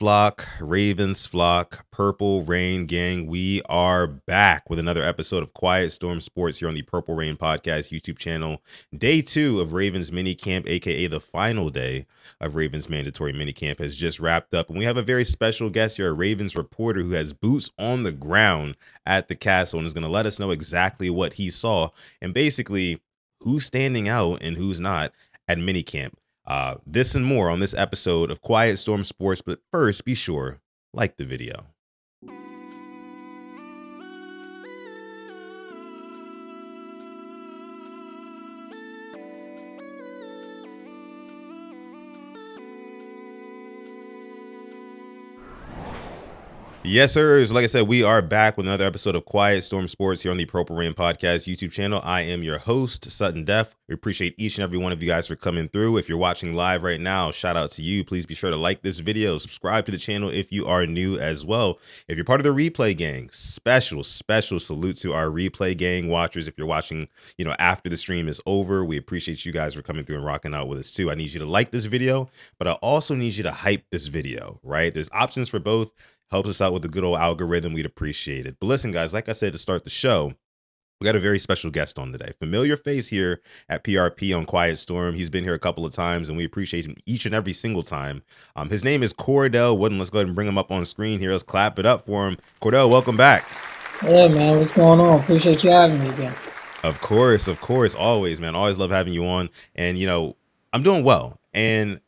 Flock, Ravens Flock, Purple Rain Gang. We are back with another episode of Quiet Storm Sports here on the Purple Rain Podcast YouTube channel. Day 2 of Ravens Minicamp, aka the final day of Ravens mandatory minicamp, has just wrapped up. And we have a very special guest here, a Ravens reporter who has boots on the ground at the castle and is going to let us know exactly what he saw and basically who's standing out and who's not at minicamp. This and more on this episode of Quiet Storm Sports, but first, be sure, like the video. Yes, sir. Like I said, we are back with another episode of Quiet Storm Sports here on the Purple Rain Podcast YouTube channel. I am your host, Sutton Def. We appreciate each and every one of you guys for coming through. If you're watching live right now, shout out to you. Please be sure to like this video, subscribe to the channel if you are new as well. If you're part of the replay gang, special salute to our replay gang watchers. If you're watching, after the stream is over, we appreciate you guys for coming through and rocking out with us too. I need you to like this video, but I also need you to hype this video, right? There's options for both. Helps us out with the good old algorithm. We'd appreciate it. But listen, guys, like I said to start the show, we got a very special guest on today. Familiar face here at PRP on Quiet Storm. He's been here a couple of times, and we appreciate him each and every single time. His name is Cordell Woodland. Let's go ahead and bring him up on screen here. Let's clap it up for him. Cordell, welcome back. Yeah, man. What's going on? Appreciate you having me again. Of course. Always, man. Always love having you on. And, I'm doing well. And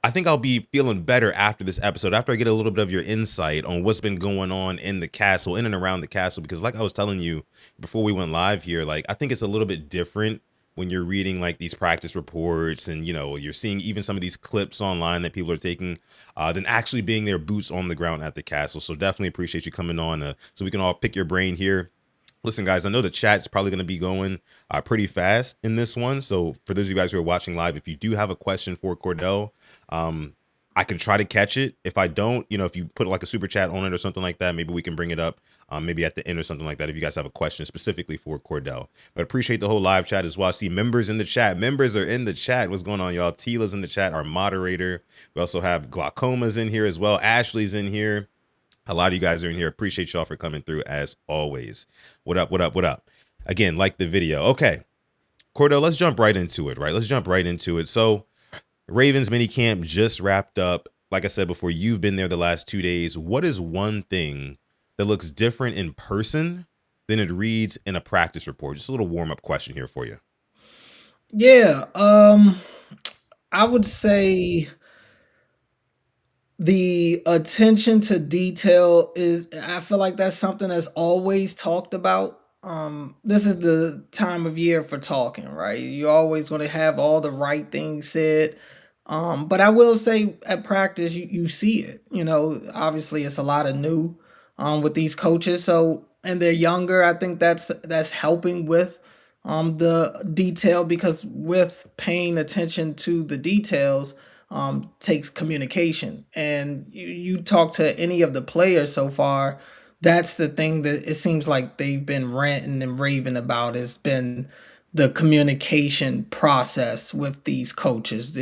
I think I'll be feeling better after this episode, after I get a little bit of your insight on what's been going on in the castle, in and around the castle, because like I was telling you before we went live here, like I think it's a little bit different when you're reading like these practice reports and, you're seeing even some of these clips online that people are taking than actually being their boots on the ground at the castle. So definitely appreciate you coming on so we can all pick your brain here. Listen, guys, I know the chat's probably going to be going pretty fast in this one. So for those of you guys who are watching live, if you do have a question for Cordell, I can try to catch it. If I don't, if you put like a super chat on it or something like that, maybe we can bring it up maybe at the end or something like that if you guys have a question specifically for Cordell. But appreciate the whole live chat as well. I see members in the chat. Members are in the chat. What's going on, y'all? Tila's in the chat, our moderator. We also have Glaucoma's in here as well. Ashley's in here. A lot of you guys are in here. Appreciate y'all for coming through as always. What up? Again, like the video. Okay, Cordell, let's jump right into it, right? Let's jump right into it. So Ravens minicamp just wrapped up. Like I said before, you've been there the last 2 days. What is one thing that looks different in person than it reads in a practice report? Just a little warm-up question here for you. Yeah, I would say the attention to detail I feel like that's something that's always talked about. This is the time of year for talking, right? You're always going to have all the right things said. But I will say at practice, you see it, obviously it's a lot of new with these coaches. So, and they're younger. I think that's helping with the detail, because with paying attention to the details, takes communication. And you talk to any of the players so far, that's the thing that it seems like they've been ranting and raving about, has been the communication process with these coaches.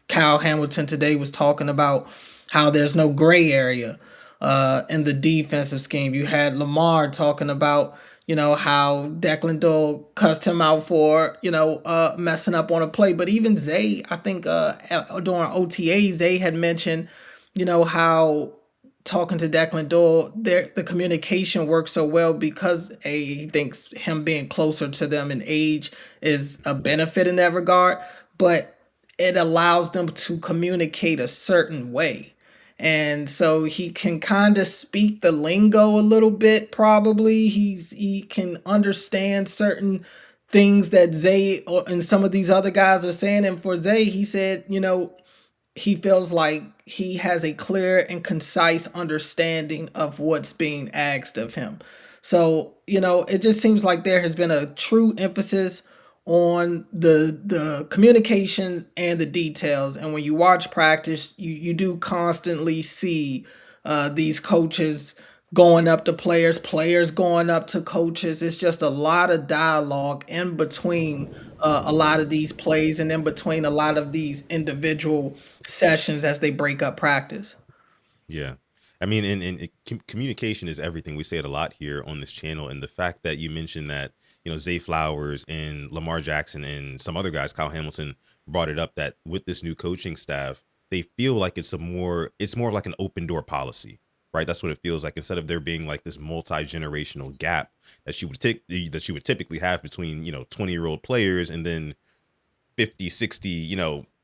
Kyle Hamilton today was talking about how there's no gray area in the defensive scheme. You had Lamar talking about how Declan Dole cussed him out for, messing up on a play. But even Zay, I think during OTA, Zay had mentioned, how talking to Declan Dole, the communication works so well because he thinks him being closer to them in age is a benefit in that regard. But it allows them to communicate a certain way. And so he can kind of speak the lingo a little bit, probably. He can understand certain things that Zay and some of these other guys are saying. And for Zay, he said, he feels like he has a clear and concise understanding of what's being asked of him. So, it just seems like there has been a true emphasis on the communication and the details. And when you watch practice, you do constantly see these coaches going up to players going up to coaches. It's just a lot of dialogue in between a lot of these plays and in between a lot of these individual sessions as they break up practice. Yeah. I mean, communication is everything. We say it a lot here on this channel. And the fact that you mentioned that, Zay Flowers and Lamar Jackson and some other guys, Kyle Hamilton, brought it up that with this new coaching staff, they feel like it's more of like an open door policy, right? That's what it feels like. Instead of there being like this multi-generational gap that you would typically have between, 20-year-old players and then 50, 60,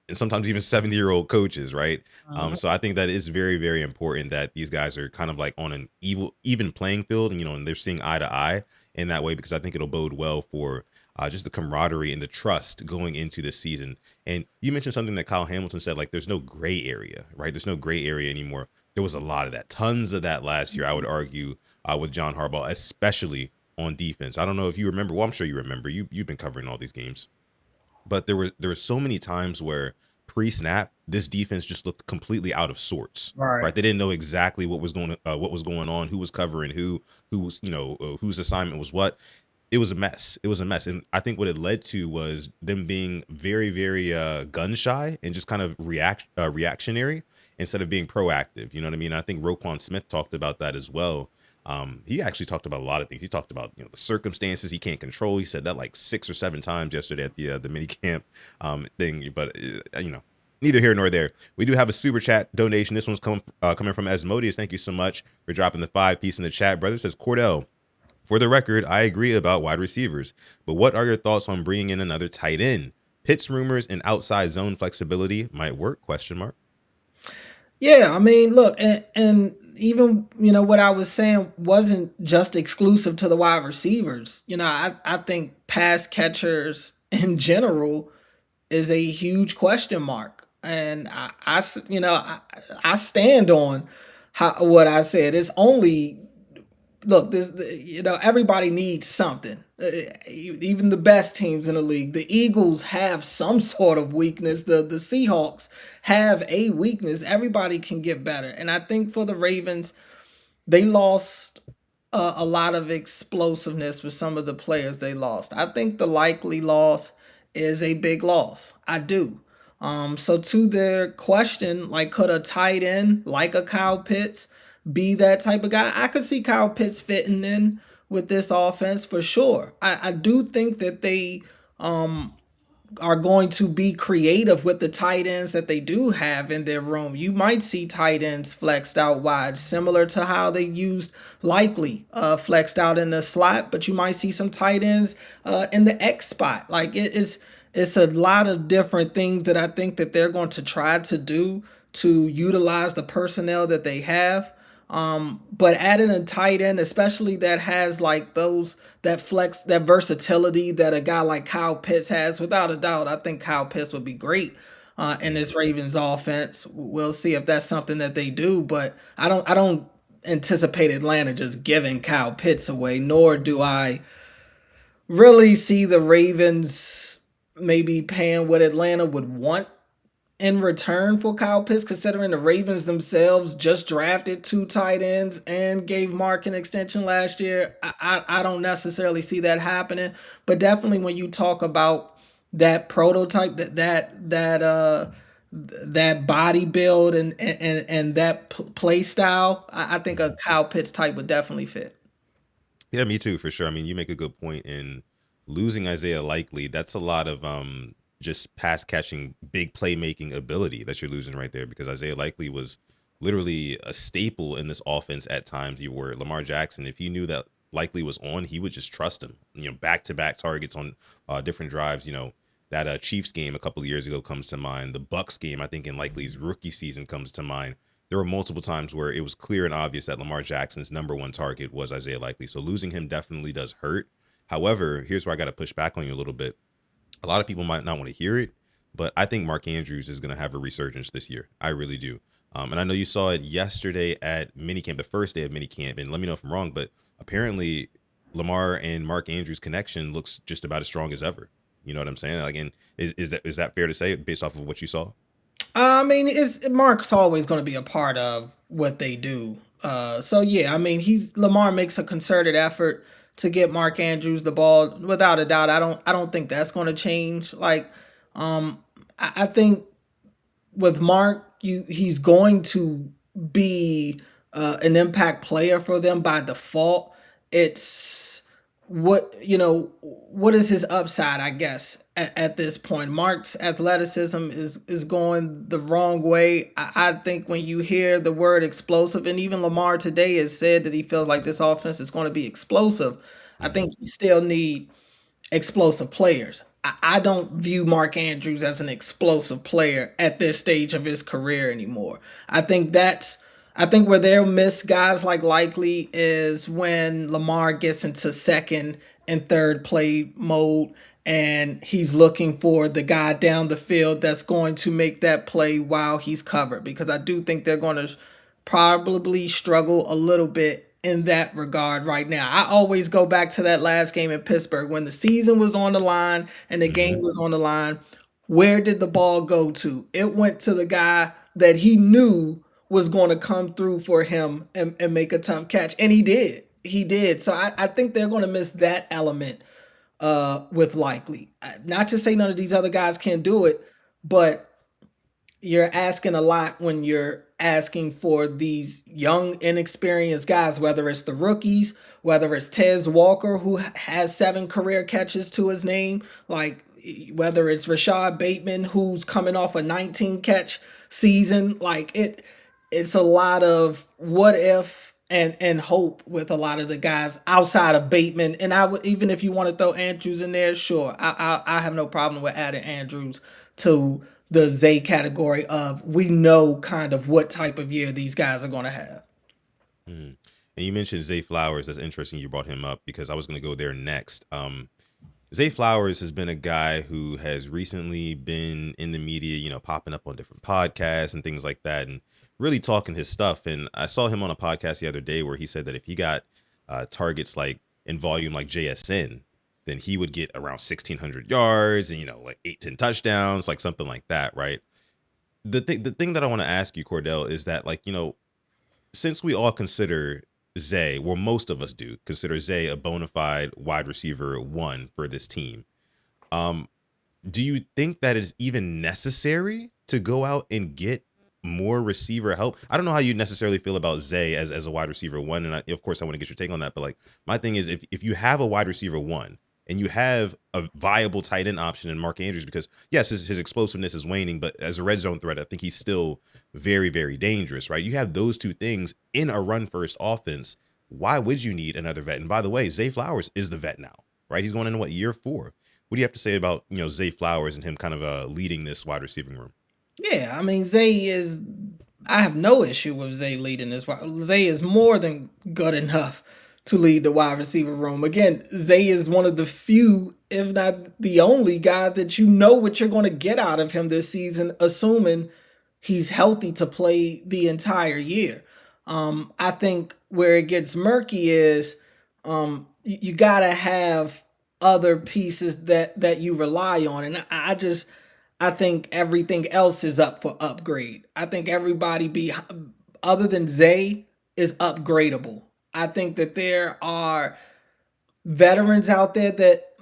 and sometimes even 70-year-old coaches, right? Mhm. So I think that is very, very important that these guys are kind of like on an even playing field, and and they're seeing eye to eye in that way, because I think it'll bode well for just the camaraderie and the trust going into this season. And you mentioned something that Kyle Hamilton said, like there's no gray area, right? There's no gray area anymore. There was a lot of that, tons of that last year, I would argue, with John Harbaugh, especially on defense. I don't know if you remember. Well, I'm sure you remember. You've been covering all these games, but there were so many times where pre-snap this defense just looked completely out of sorts. Right. Right, they didn't know exactly what was going on, who was covering who was whose assignment was what. It was a mess. It was a mess, and I think what it led to was them being very, very gun shy and just kind of reactionary instead of being proactive. You know what I mean? I think Roquan Smith talked about that as well. He actually talked about a lot of things. He talked about the circumstances he can't control. He said that like 6 or 7 times yesterday at the mini camp thing. But neither here nor there. We do have a super chat donation. This one's coming from Asmodeus. Thank you so much for dropping the 5 piece in the chat, brother. It says Cordell. For the record, I agree about wide receivers, but what are your thoughts on bringing in another tight end? Pitts rumors and outside zone flexibility might work? Question mark. Yeah, I mean, look, and even what I was saying wasn't just exclusive to the wide receivers. I think pass catchers in general is a huge question mark, and I stand on what I said. It's only look, this everybody needs something. Even the best teams in the league, the Eagles have some sort of weakness. The Seahawks have a weakness. Everybody can get better, and I think for the Ravens, they lost a lot of explosiveness with some of the players they lost. I think the likely loss is a big loss. I do. So to their question, like could a tight end like a Kyle Pitts be that type of guy? I could see Kyle Pitts fitting in with this offense for sure. I do think that they um are going to be creative with the tight ends that they do have in their room. You might see tight ends flexed out wide, similar to how they used Likely flexed out in the slot, but you might see some tight ends in the X spot. Like it's a lot of different things that I think that they're going to try to do to utilize the personnel that they have. But adding a tight end, especially that has like that flex, that versatility that a guy like Kyle Pitts has, without a doubt, I think Kyle Pitts would be great in Mhm. this Ravens offense. We'll see if that's something that they do, but I don't anticipate Atlanta just giving Kyle Pitts away, nor do I really see the Ravens maybe paying what Atlanta would want in return for Kyle Pitts, considering the Ravens themselves just drafted 2 tight ends and gave Mark an extension last year. I don't necessarily see that happening, but definitely when you talk about that prototype, that body build and that play style, I think a Kyle Pitts type would definitely fit. Yeah, me too, for sure. I mean, you make a good point in losing Isaiah Likely. That's a lot of just pass catching, big playmaking ability that you're losing right there, because Isaiah Likely was literally a staple in this offense at times. You were Lamar Jackson. If you knew that Likely was on, he would just trust him. Back to back targets on different drives. That Chiefs game a couple of years ago comes to mind. The Bucks game, I think in Likely's rookie season, comes to mind. There were multiple times where it was clear and obvious that Lamar Jackson's number one target was Isaiah Likely. So losing him definitely does hurt. However, here's where I got to push back on you a little bit. A lot of people might not want to hear it, but I think Mark Andrews is going to have a resurgence this year. I really do. And I know you saw it yesterday at minicamp, the first day of minicamp, and let me know if I'm wrong, but apparently Lamar and Mark Andrews' connection looks just about as strong as ever. You know what I'm saying? Like, and is that fair to say based off of what you saw? I mean, it's Mark's always going to be a part of what they do. So yeah, I mean, he's Lamar makes a concerted effort to get Mark Andrews the ball. Without a doubt, I don't think that's going to change. Like, I think with Mark, he's going to be an impact player for them by default. It's what is his upside, I guess, at this point. Mark's athleticism is going the wrong way. I think when you hear the word explosive, and even Lamar today has said that he feels like this offense is going to be explosive, I Mhm. think you still need explosive players. I don't view Mark Andrews as an explosive player at this stage of his career anymore. I think that's I think where they'll miss guys like Likely is when Lamar gets into second and third play mode and he's looking for the guy down the field that's going to make that play while he's covered, because I do think they're going to probably struggle a little bit in that regard right now. I always go back to that last game in Pittsburgh when the season was on the line and the game Mhm. was on the line. Where did the ball go to? It went to the guy that he knew was going to come through for him and make a tough catch. And he did. He did. So I think they're going to miss that element with Likely. Not to say none of these other guys can do it, but you're asking a lot when you're asking for these young, inexperienced guys, whether it's the rookies, whether it's Tez Walker, who has 7 career catches to his name, like whether it's Rashad Bateman, who's coming off a 19 catch season. It's a lot of what if and hope with a lot of the guys outside of Bateman. And I would, even if you want to throw Andrews in there, sure, I have no problem with adding Andrews to the Zay category of we know kind of what type of year these guys are going to have. Mhm. And you mentioned Zay Flowers. That's interesting you brought him up because I was going to go there next. Zay Flowers has been a guy who has recently been in the media, popping up on different podcasts and things like that, and really talking his stuff. And I saw him on a podcast the other day where he said that if he got targets like in volume like JSN, then he would get around 1,600 yards and like 8-10 touchdowns, like something like that, right? The thing that I want to ask you, Cordell, is that since we all consider Zay, well, most of us do consider Zay a bona fide wide receiver one for this team. Um, do you think that it's even necessary to go out and get more receiver help? I don't know how you necessarily feel about Zay as a wide receiver one, and of course I want to get your take on that. But my thing is, if you have a wide receiver one and you have a viable tight end option in Mark Andrews, because yes, his explosiveness is waning, but as a red zone threat, I think he's still very, very dangerous, right? You have those two things in a run first offense. Why would you need another vet? And by the way, Zay Flowers is the vet now, right? He's going into what, year 4? What do you have to say about Zay Flowers and him kind of leading this wide receiving room? Yeah, I mean Zay is. I have no issue with Zay leading this. Zay is more than good enough to lead the wide receiver room. Again, Zay is one of the few, if not the only guy that you know what you're going to get out of him this season, assuming he's healthy to play the entire year. I think where it gets murky is you got to have other pieces that you rely on, and I think everything else is up for upgrade. I think everybody be other than Zay is upgradable. I think that there are veterans out there that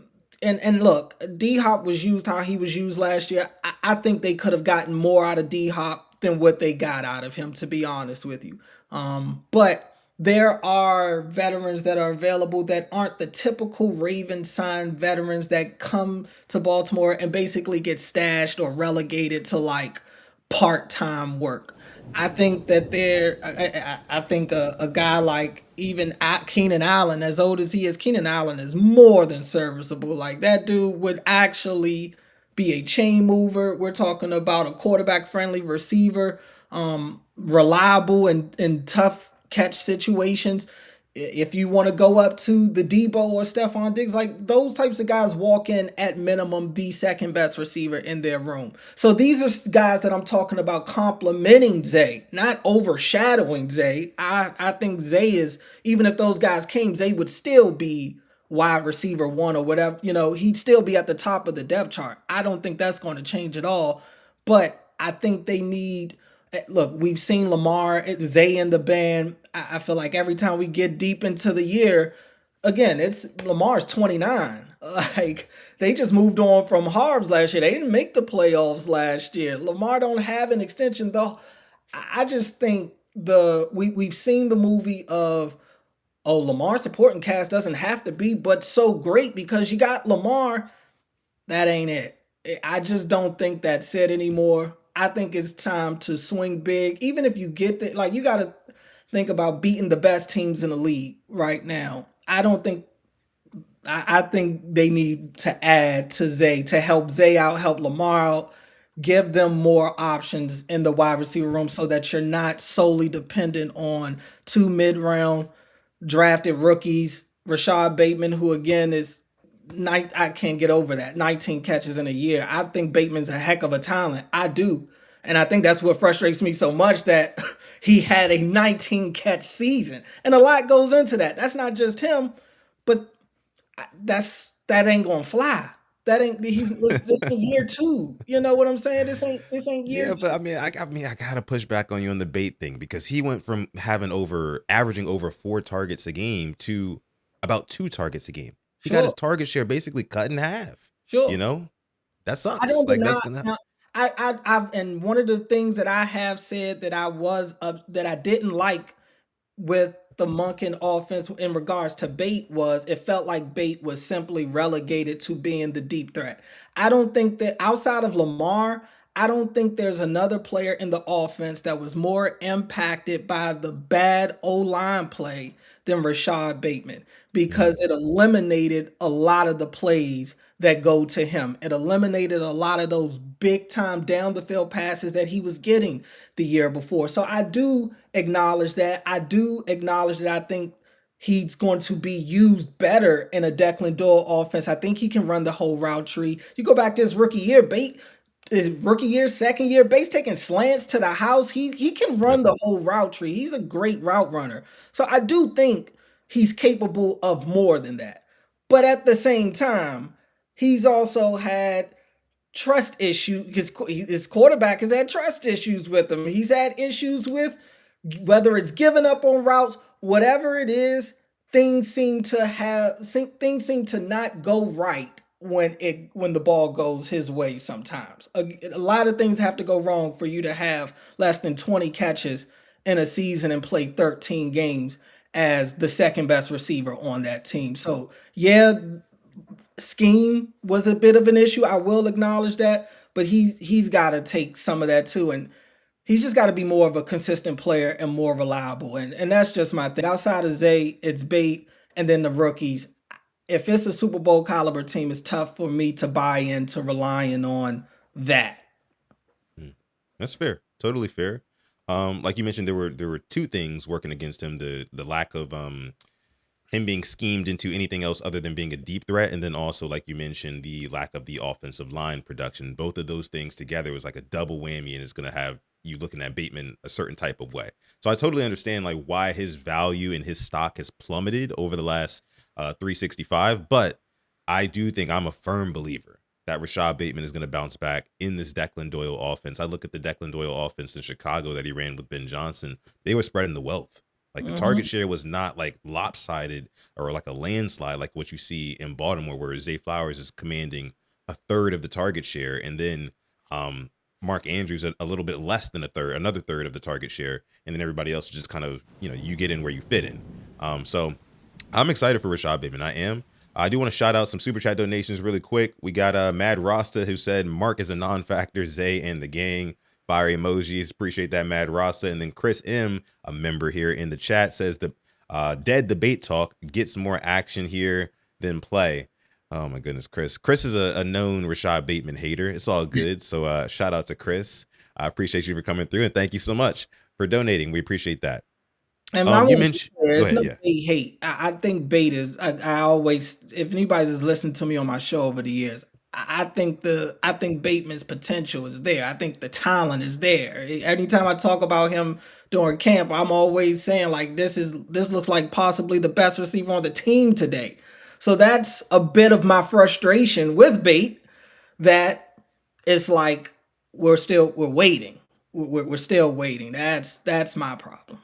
and look, D Hop was used how he was used last year. I think they could have gotten more out of D Hop than what they got out of him, to be honest with you. But there are veterans that are available that aren't the typical Raven signed veterans that come to Baltimore and basically get stashed or relegated to like part time work. I think that I think a guy like even Keenan Allen, as old as he is, Keenan Allen is more than serviceable. Like that dude would actually be a chain mover. We're talking about a quarterback friendly receiver, reliable and tough catch situations. If you want to go up to the Debo or Stephon Diggs, like those types of guys walk in at minimum the second best receiver in their room. So these are guys that I'm talking about complementing Zay, not overshadowing Zay. I think Zay is, even if those guys came, Zay would still be wide receiver one or whatever. He'd still be at the top of the depth chart. I don't think that's going to change at all. But I think they need. Look, we've seen Lamar, Zay in the band. I feel like every time we get deep into the year, again, it's Lamar's 29. Like they just moved on from Harbs last year. They didn't make the playoffs last year. Lamar don't have an extension though. I just think we've seen the movie of, oh, Lamar supporting cast doesn't have to be but so great because you got Lamar. That ain't it. I just don't think that's it anymore. I think it's time to swing big. Even if you get the, like, you got to think about beating the best teams in the league right now. I don't think I think they need to add to Zay to help Zay out, help Lamar out, give them more options in the wide receiver room so that you're not solely dependent on two mid-round drafted rookies. Rashad Bateman, who again is I can't get over that. 19 catches in a year. I think Bateman's a heck of a talent. I do. And I think that's what frustrates me so much, that he had a 19 catch season. And a lot goes into that. That's not just him, but that ain't gonna fly. That ain't this ain't year two. You know what I'm saying? This ain't year Yeah, two. but I gotta push back on you on the bait thing because he went from averaging over 4 targets a game to about 2 targets a game. He got his Sure, target share basically cut in half. You sure. know, that I sucks. don't Like deny that's gonna. now. I've and one of the things that I have said that that I didn't like with the Monken offense in regards to Bate was it felt like Bate was simply relegated to being the deep threat. I don't think that outside of Lamar, I don't think there's another player in the offense that was more impacted by the bad O-line play than Rashad Bateman Mhm. because it eliminated a lot of the plays that go to him. It eliminated a lot of those big time down the field passes that he was getting the year before. So I do acknowledge that. I do acknowledge that I think he's going to be used better in a Declan Doyle offense. I think he can run the whole route tree. You go back to his rookie year, his rookie year, second year, Bates taking slants to the house. He can Yep. run the whole route tree. He's a great route runner. So I do think he's capable of more than that. But at the same time, he's also had trust issue because his quarterback has had trust issues with him. He's had issues with whether it's giving up on routes, whatever it is. Things seem to not go right when the ball goes his way. Sometimes a lot of things have to go wrong for you to have less than 20 catches in a season and play 13 games as the second best receiver on that team. So yeah, scheme was a bit of an issue. I will acknowledge that, but he's got to take some of that too, and he's just got to be more of a consistent player and more reliable. And that's just my thing. Outside of Zay, it's Bate and then the rookies. If it's a Super Bowl caliber team, it's tough for me to buy into relying on that. Mm. That's fair. Totally fair. Like you mentioned, there were two things working against him: the lack of him being schemed into anything else other than being a deep threat, and then also, like you mentioned, the lack of the offensive line production. Both of those things together was like a double whammy, and it's going to have you looking at Bateman a certain type of way. So I totally understand like why his value and his stock has plummeted over the last 365. But I do think I'm a firm believer that Rashad Bateman is going to bounce back in this Declan Doyle offense. I look at the Declan Doyle offense in Chicago that he ran with Ben Johnson. They were spreading the wealth. Like the target Hmm. share was not like lopsided or like a landslide like what you see in Baltimore, where Zay Flowers is commanding a third of the target share, and then um, Mark Andrews a little bit less than another third of the target share, and then everybody else just kind of you get in where you fit in. So I'm excited for Rashad Bateman. I am. I do want to shout out some super chat donations really quick. We got Mad Rasta who said Mark is a non-factor, Zay and the gang. Fire emojis. Appreciate that, Mad Rasta. And then Chris M, a member here in the chat, says the dead debate talk gets more action here than play. Oh my goodness, Chris. Chris is a known Rashad Bateman hater. It's all good. So shout out to Chris. I appreciate you for coming through, and thank you so much for donating. We appreciate that. And I You won't be mentioned. there. Go It's ahead. no Yeah. Bate hate. I think Bate is. I always, if anybody's has listened to me on my show over the years, I think Bateman's potential is there. I think the talent is there. Anytime I talk about him during camp, I'm always saying like this looks like possibly the best receiver on the team today. So that's a bit of my frustration with Bate. That it's like we're waiting. We're still waiting. That's my problem.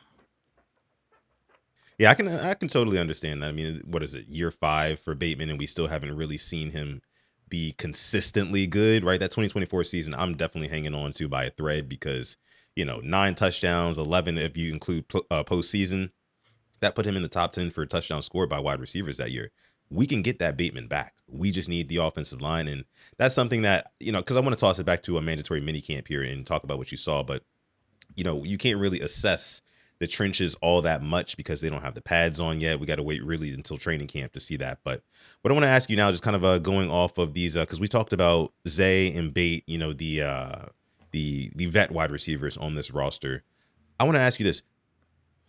Yeah, I can totally understand that. I mean, what is it, year 5 for Bateman, and we still haven't really seen him be consistently good, right? That 2024 season, I'm definitely hanging on to by a thread because, 9 touchdowns, 11 if you include postseason. That put him in the top 10 for touchdowns scored by wide receivers that year. We can get that Bateman back. We just need the offensive line. And that's something that, because I want to toss it back to a mandatory minicamp here and talk about what you saw. But, you can't really assess the trenches all that much because they don't have the pads on yet. We got to wait really until training camp to see that. But what I want to ask you now, just kind of going off of these, because we talked about Zay and Bate, the vet wide receivers on this roster. I want to ask you this.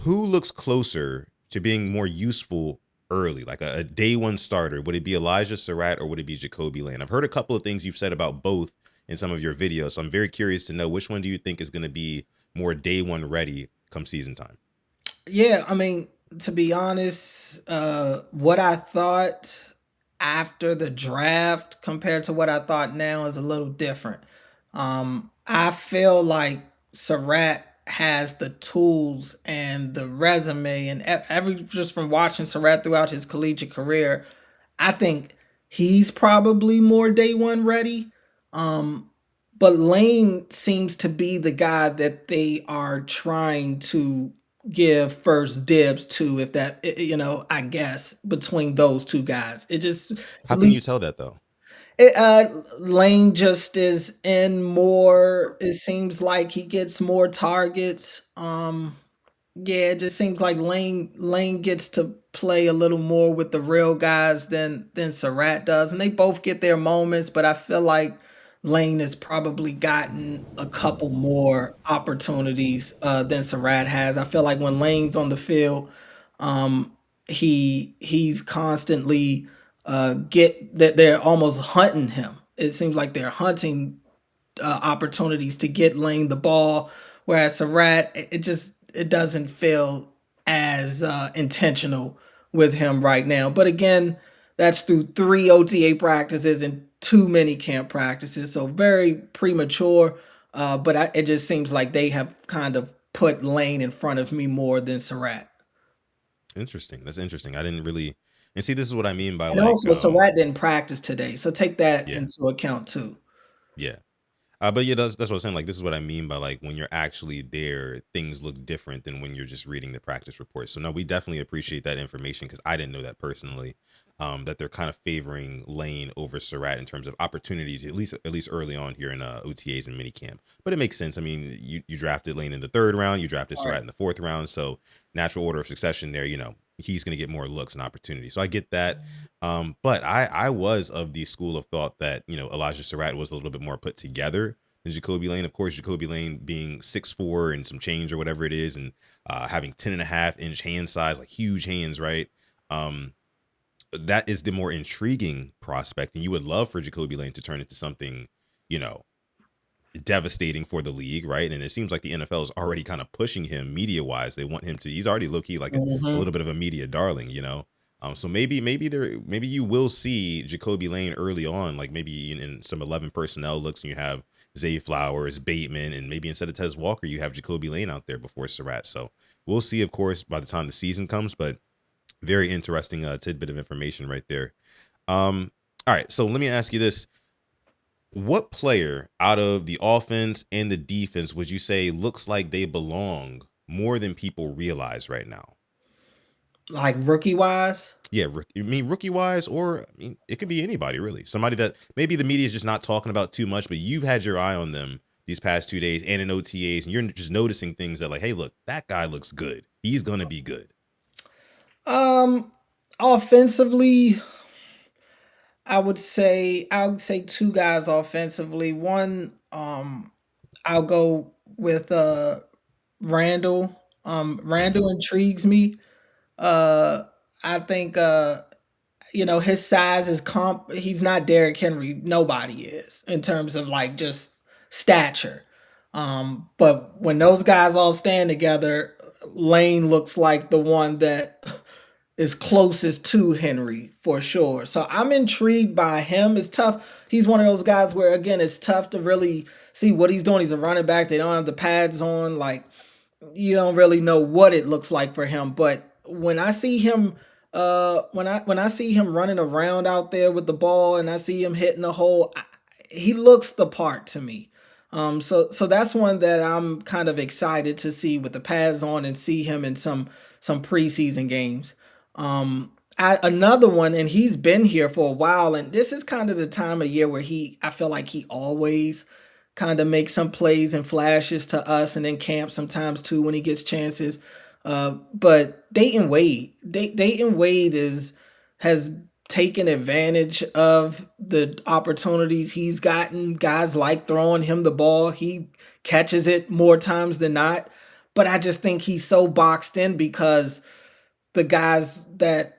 Who looks closer to being more useful early, like a day one starter? Would it be Elijah Sarratt or would it be Jacoby Lane? I've heard a couple of things you've said about both in some of your videos. So I'm very curious to know which one do you think is going to be more day one ready come season time? Yeah, I mean, to be honest, what I thought after the draft compared to what I thought now is a little different. I feel like Sarratt has the tools and the resume and just from watching Sarratt throughout his collegiate career, I think he's probably more day one ready. But Lane seems to be the guy that they are trying to give first dibs to, if that, I guess between those two guys. It just, How at can you least tell that though? Lane just is in more, it seems like he gets more targets. Yeah, it just seems like Lane gets to play a little more with the real guys than Sarratt does, and they both get their moments. But I feel like Lane has probably gotten a couple more opportunities than Sarratt has. I feel like when Lane's on the field, um, he's constantly get that they're almost hunting him. It seems like they're hunting opportunities to get Lane the ball, whereas Sarratt, it doesn't feel as intentional with him right now. But again, that's through 3 OTA practices and 2 minicamp practices, so very premature. But it just seems like they have kind of put Lane in front of me more than Sarratt. Interesting. That's interesting. I didn't really, and see, this is what I mean by And like, also, Sarratt didn't practice today, so take that yeah, into account too. yeah. But yeah, that's what I'm saying. Like, this is what I mean by like when you're actually there, things look different than when you're just reading the practice reports. So no, we definitely appreciate that information because I didn't know that personally. That they're kind of favoring Lane over Sarratt in terms of opportunities, at least early on here in OTAs and minicamp. But it makes sense. I mean, you drafted Lane in the 3rd round, you drafted All Sarratt right. in the 4th round, so natural order of succession there. He's going to get more looks and opportunities. So I get that. But I was of the school of thought that Elijah Sarratt was a little bit more put together than Jacoby Lane. Of course, Jacoby Lane being 6'4" and some change or whatever it is, and having 10.5-inch hand size, like huge hands, right? That is the more intriguing prospect, and you would love for Jacoby Lane to turn into something, you know, devastating for the league, right? And it seems like the NFL is already kind of pushing him media wise. They want him to. He's already low key like a Mhm. little bit of a media darling. So maybe you will see Jacoby Lane early on, like maybe in some 11 personnel looks, and you have Zay Flowers, Bateman, and maybe instead of Tez Walker, you have Jacoby Lane out there before Sarratt. So we'll see, of course, by the time the season comes. But very interesting tidbit of information right there. All right, so let me ask you this. What player out of the offense and the defense would you say looks like they belong more than people realize right now? Like rookie wise. Yeah, I mean rookie wise, or I mean it could be anybody really. Somebody that maybe the media is just not talking about too much, but you've had your eye on them these past 2 days and in OTAs, and you're just noticing things that like, hey, look, that guy looks good. He's gonna be good. Um, Offensively, I would say 2 guys offensively. One, I'll go with Randall. Hmm. Randall intrigues me. Uh, I think his size is he's not Derrick Henry. Nobody is in terms of like just stature. But when those guys all stand together, Lane looks like the one that is closest to Henry for sure. So I'm intrigued by him. It's tough. He's one of those guys where again it's tough to really see what he's doing. He's a running back. They don't have the pads on. Like you don't really know what it looks like for him. But when I see him when I see him running around out there with the ball and I see him hitting the hole, he looks the part to me. So that's one that I'm kind of excited to see with the pads on and see him in some preseason games. Another one, and he's been here for a while, and this is kind of the time of year where I feel like he always kind of makes some plays and flashes to us, and in camp sometimes too when he gets chances. But Dayton Wade has taken advantage of the opportunities he's gotten. Guys like throwing him the ball. He catches it more times than not. But I just think he's so boxed in because the guys that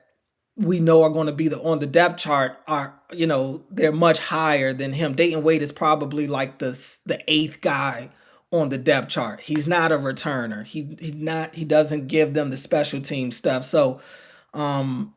we know are going to be on the depth chart are, they're much higher than him. Dayton Wade is probably like the eighth guy on the depth chart. He's not a returner. He doesn't give them the special team stuff. So um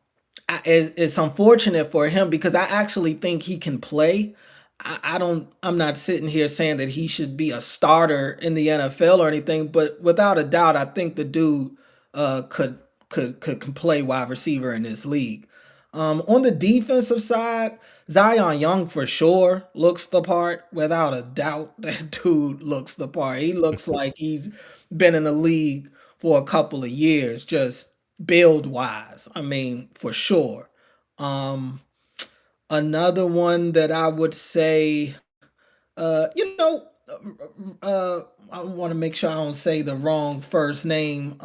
it's unfortunate for him because I actually think he can play. I'm not sitting here saying that he should be a starter in the NFL or anything, but without a doubt, I think the dude could play wide receiver in this league. On the defensive side, Zion Young for sure looks the part. Without a doubt, that dude looks the part. He looks like he's been in the league for a couple of years, just build wise. I mean, for sure. Um, Another one that I would say, uh, you know, I want to make sure I don't say the wrong first name.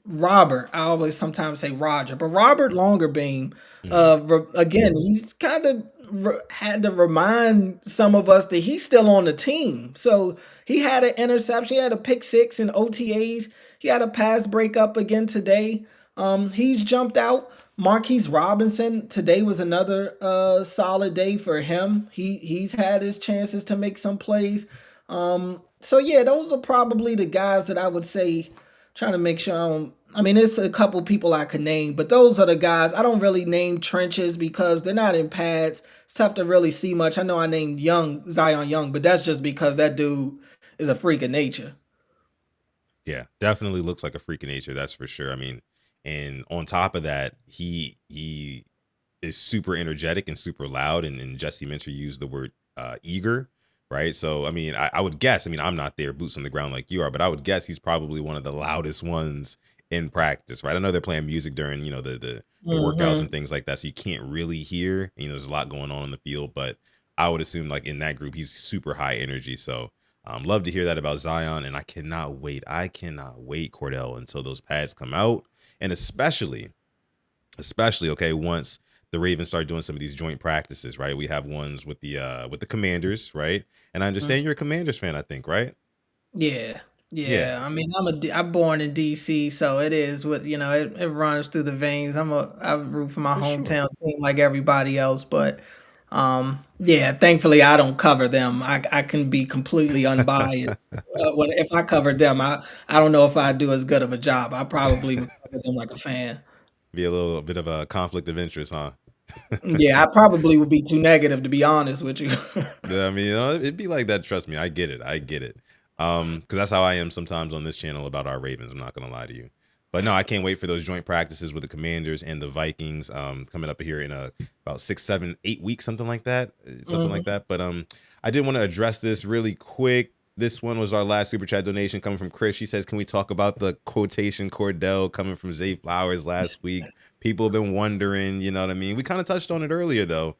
Robert. I always sometimes say Roger, but Robert Longerbeam. Mhm. Again, he's kind of had to remind some of us that he's still on the team. So he had an interception, he had a pick six in OTAs, he had a pass breakup again today. He's jumped out. Marquise Robinson today was another solid day for him. He's had his chances to make some plays. So yeah, those are probably the guys that I would say. Trying to make sure I don't. I mean, it's a couple people I could name, but those are the guys. I don't really name trenches because they're not in pads. It's tough to really see much. I know I named Zion Young, but that's just because that dude is a freak of nature. Yeah, definitely looks like a freak of nature. That's for sure. I mean, and on top of that, he is super energetic and super loud. And Jesse Minter used the word eager, right? So I mean, I would guess. I mean, I'm not there, boots on the ground like you are, but I would guess he's probably one of the loudest ones in practice, right? I know they're playing music during the workouts and Hmm. things like that, so you can't really hear. There's a lot going on in the field, but I would assume like in that group, he's super high energy. So love to hear that about Zion, and I cannot wait. I cannot wait, Cordell, until those pads come out, and especially okay once the Ravens start doing some of these joint practices, right? We have ones with the Commanders, right? And I understand you're a Commanders fan, I think, right? Yeah, Yeah, yeah. I mean, I'm born in DC, so it is what it runs through the veins. I root for my for sure. hometown team like everybody else, but yeah. Thankfully, I don't cover them. I can be completely unbiased. When if I covered them, I don't know if I'd do as good of a job. I probably would cover them like a fan. Be a little bit of a conflict of interest, huh? Yeah, I probably would be too negative to be honest with you. Yeah, I mean, it'd be like that. Trust me, I get it. I get it. Because that's how I am sometimes on this channel about our Ravens. I'm not gonna lie to you, but no, I can't wait for those joint practices with the Commanders and the Vikings. Coming up here in about 6, 7, 8 weeks, something like that, something like Mhm. that. But I did want to address this really quick. This one was our last super chat donation coming from Chris. She says, "Can we talk about the quotation Cordell coming from Zay Flowers last week? People have been wondering, you know what I mean? We kind of touched on it earlier though.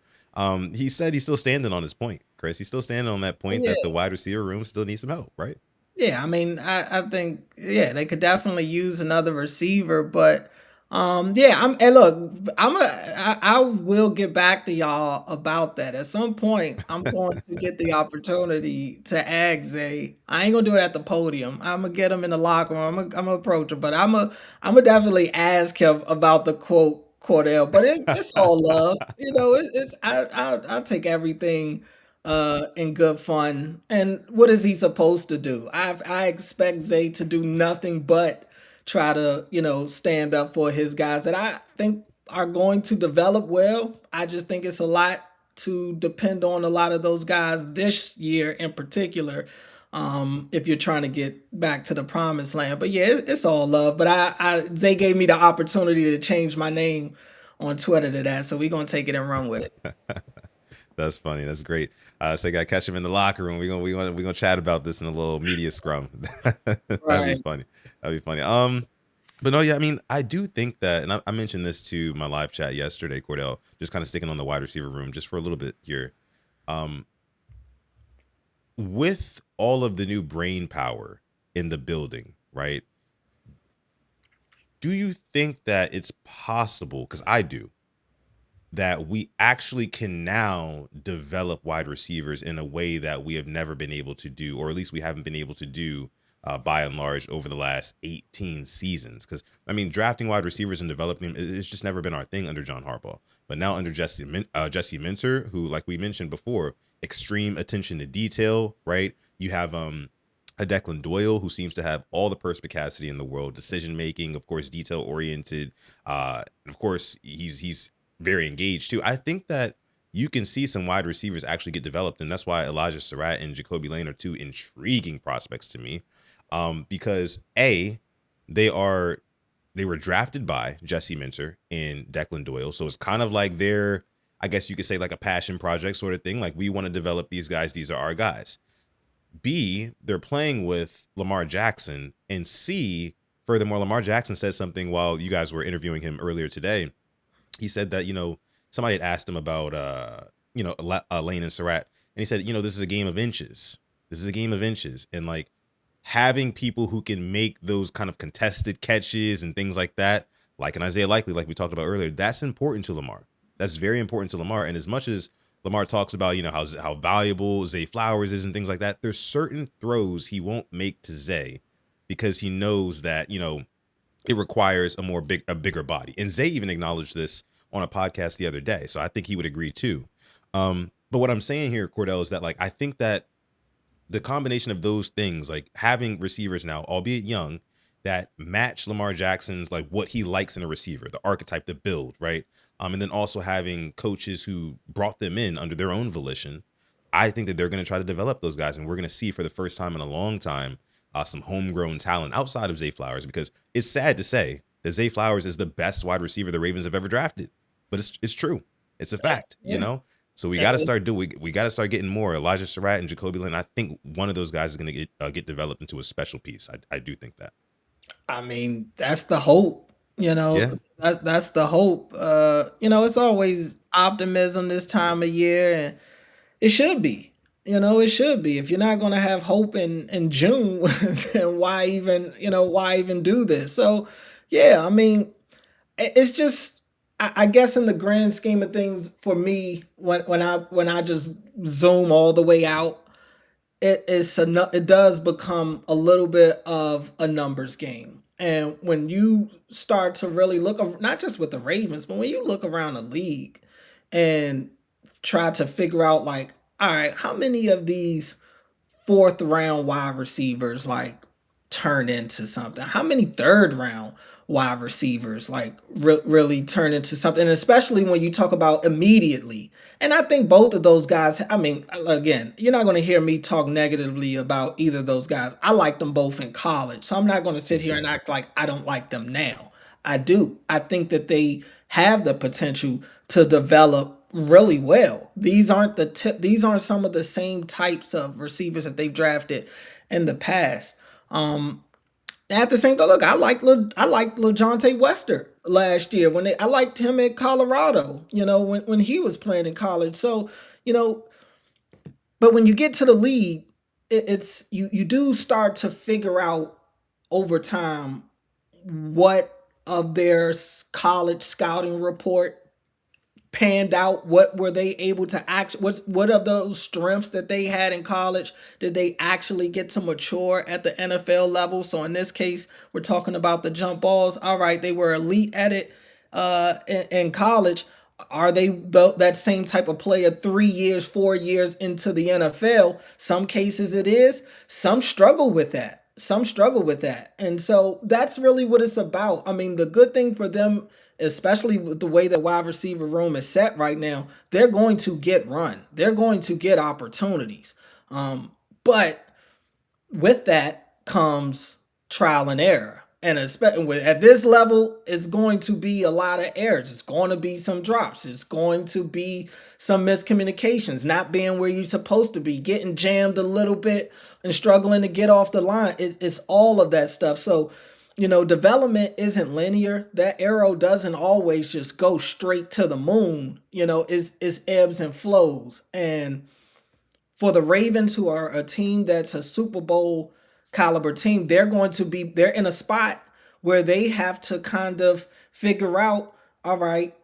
He said he's still standing on his point, Chris. He's still standing on that point that the Yeah. wide receiver room still needs some help, right? Yeah, I mean, I think yeah, they could definitely use another receiver, but yeah, and look, I will get back to y'all about that. At some point, I'm going to get the opportunity to ask Zay. I ain't gonna do it at the podium. I'm gonna get him in the locker room. I'm gonna approach him, but I'm gonna definitely ask him about the quote Cordell. But it's all love, it's I'll take everything in good fun. And what is he supposed to do? I expect Zay to do nothing but try to, stand up for his guys that I think are going to develop well. I just think it's a lot to depend on a lot of those guys this year in particular. If you're trying to get back to the promised land, but yeah, it's all love. But Zay gave me the opportunity to change my name on Twitter to that, so we're gonna take it and run with it. That's funny. That's great. So I got to catch him in the locker room. We're gonna chat about this in a little media scrum. That'd be Right. funny. That'd be funny. But no, yeah, I mean, I do think that, and I mentioned this to my live chat yesterday, Cordell, just kind of sticking on the wide receiver room just for a little bit here. Um, with all of the new brain power in the building, right? Do you think that it's possible? Because I do, that we actually can now develop wide receivers in a way that we have never been able to do, or at least we haven't been able to do by and large over the last 18 seasons. Because I mean, drafting wide receivers and developing them, it's just never been our thing under John Harbaugh. But now under Jesse Minter, who, like we mentioned before, extreme attention to detail, right? You have a Declan Doyle who seems to have all the perspicacity in the world, decision making, of course, detail oriented. Of course, he's very engaged too. I think that you can see some wide receivers actually get developed, and that's why Elijah Sarratt and Jacoby Lane are two intriguing prospects to me. Because they are they were drafted by Jesse Minter and Declan Doyle, so it's kind of like they're, I guess you could say, like a passion project sort of thing. Like, we want to develop these guys; these are our guys. B, they're playing with Lamar Jackson, and C, furthermore, Lamar Jackson said something while you guys were interviewing him earlier today. He said that, somebody had asked him about Lane and Surratt, and he said, this is a game of inches. This is a game of inches, and like having people who can make those kind of contested catches and things like that, like an Isaiah Likely, like we talked about earlier, that's important to Lamar. That's very important to Lamar. And as much as Lamar talks about, how valuable Zay Flowers is and things like that, there's certain throws he won't make to Zay because he knows that, it requires a bigger body. And Zay even acknowledged this on a podcast the other day. So I think he would agree too. But what I'm saying here, Cordell, is that like I think that the combination of those things, like having receivers now, albeit young, that match Lamar Jackson's like what he likes in a receiver, the archetype, the build, right? And then also having coaches who brought them in under their own volition. I think that they're going to try to develop those guys, and we're going to see for the first time in a long time some homegrown talent outside of Zay Flowers, because it's sad to say that Zay Flowers is the best wide receiver the Ravens have ever drafted, but it's true. It's a fact, Yeah. So we got to start doing. We got to start getting more Elijah Sarratt and Jacoby Lynn. I think one of those guys is going to get developed into a special piece. I do think that. I mean, that's the hope. Yeah. That's the hope. It's always optimism this time of year, and it should be. It should be. If you're not going to have hope in June, then why even do this? So, yeah, I mean, it's just, I guess in the grand scheme of things, for me, when I just zoom all the way out, it does become a little bit of a numbers game. And when you start to really not just with the Ravens, but when you look around the league and try to figure out, like, all right, how many of these fourth round wide receivers like turn into something? How many third round wide receivers like really turn into something? And especially when you talk about immediately. And I think both of those guys, I mean, again, you're not going to hear me talk negatively about either of those guys. I liked them both in college. So I'm not going to sit here and act like I don't like them now. I do. I think that they have the potential to develop really well. These aren't some of the same types of receivers that they've drafted in the past. At the same time, look, I like LeJontay Wester last year I liked him at Colorado, when he was playing in college. So, you know, but when you get to the league, it's you do start to figure out over time what of their college scouting report panned out. What were they able to what of those strengths that they had in college did they actually get to mature at the NFL level? So in this case, we're talking about the jump balls. All right, they were elite at it in college. Are they that same type of player 3 years, 4 years into the NFL? Some cases it is. Some struggle with that. And so that's really what it's about. I mean, the good thing for them, especially with the way the wide receiver room is set right now, they're going to get run. They're going to get opportunities. But with that comes trial and error. And especially at this level, it's going to be a lot of errors. It's going to be some drops. It's going to be some miscommunications, not being where you're supposed to be, getting jammed a little bit and struggling to get off the line. It's all of that stuff. So, development isn't linear. That arrow doesn't always just go straight to the moon. It's ebbs and flows. And for the Ravens, who are a team that's a Super Bowl caliber team, they're in a spot where they have to kind of figure out, all right,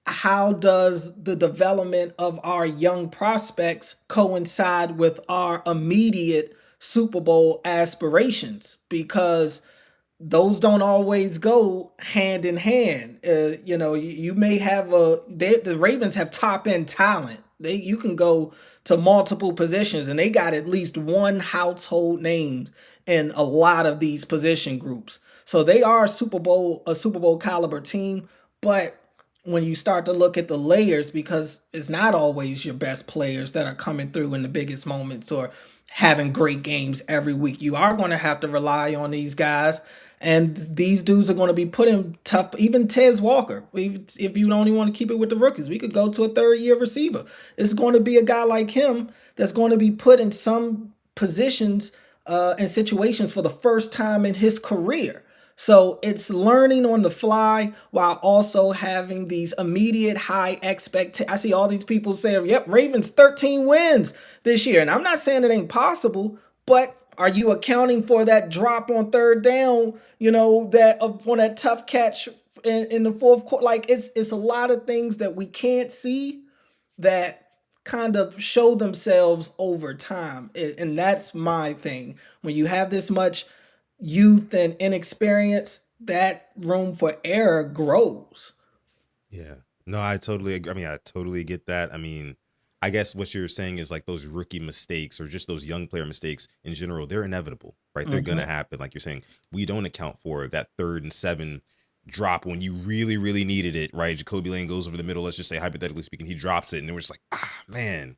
how does the development of our young prospects coincide with our immediate Super Bowl aspirations? Because those don't always go hand in hand. You may have the Ravens have top end talent. You can go to multiple positions, and they got at least one household name in a lot of these position groups. So they are a Super Bowl caliber team. But when you start to look at the layers, because it's not always your best players that are coming through in the biggest moments or having great games every week, you are going to have to rely on these guys. And these dudes are going to be put in tough. Even Tez Walker, if you don't even want to keep it with the rookies, we could go to a third-year receiver. It's going to be a guy like him that's going to be put in some positions and situations for the first time in his career. So it's learning on the fly while also having these immediate high expectations. I see all these people saying, yep, Ravens 13 wins this year. And I'm not saying it ain't possible, but are you accounting for that drop on third down, that on that tough catch in the fourth quarter? Like it's a lot of things that we can't see that kind of show themselves over time. And that's my thing. When you have this much youth and inexperience, that room for error grows. Yeah. No, I totally agree. I mean, I totally get that. I mean, I guess what you're saying is like those rookie mistakes or just those young player mistakes in general, they're inevitable, right? They're going to happen. Like you're saying, we don't account for that 3rd and 7 drop when you really, really needed it, right? Jacoby Lane goes over the middle. Let's just say, hypothetically speaking, he drops it. And then we're just like, man.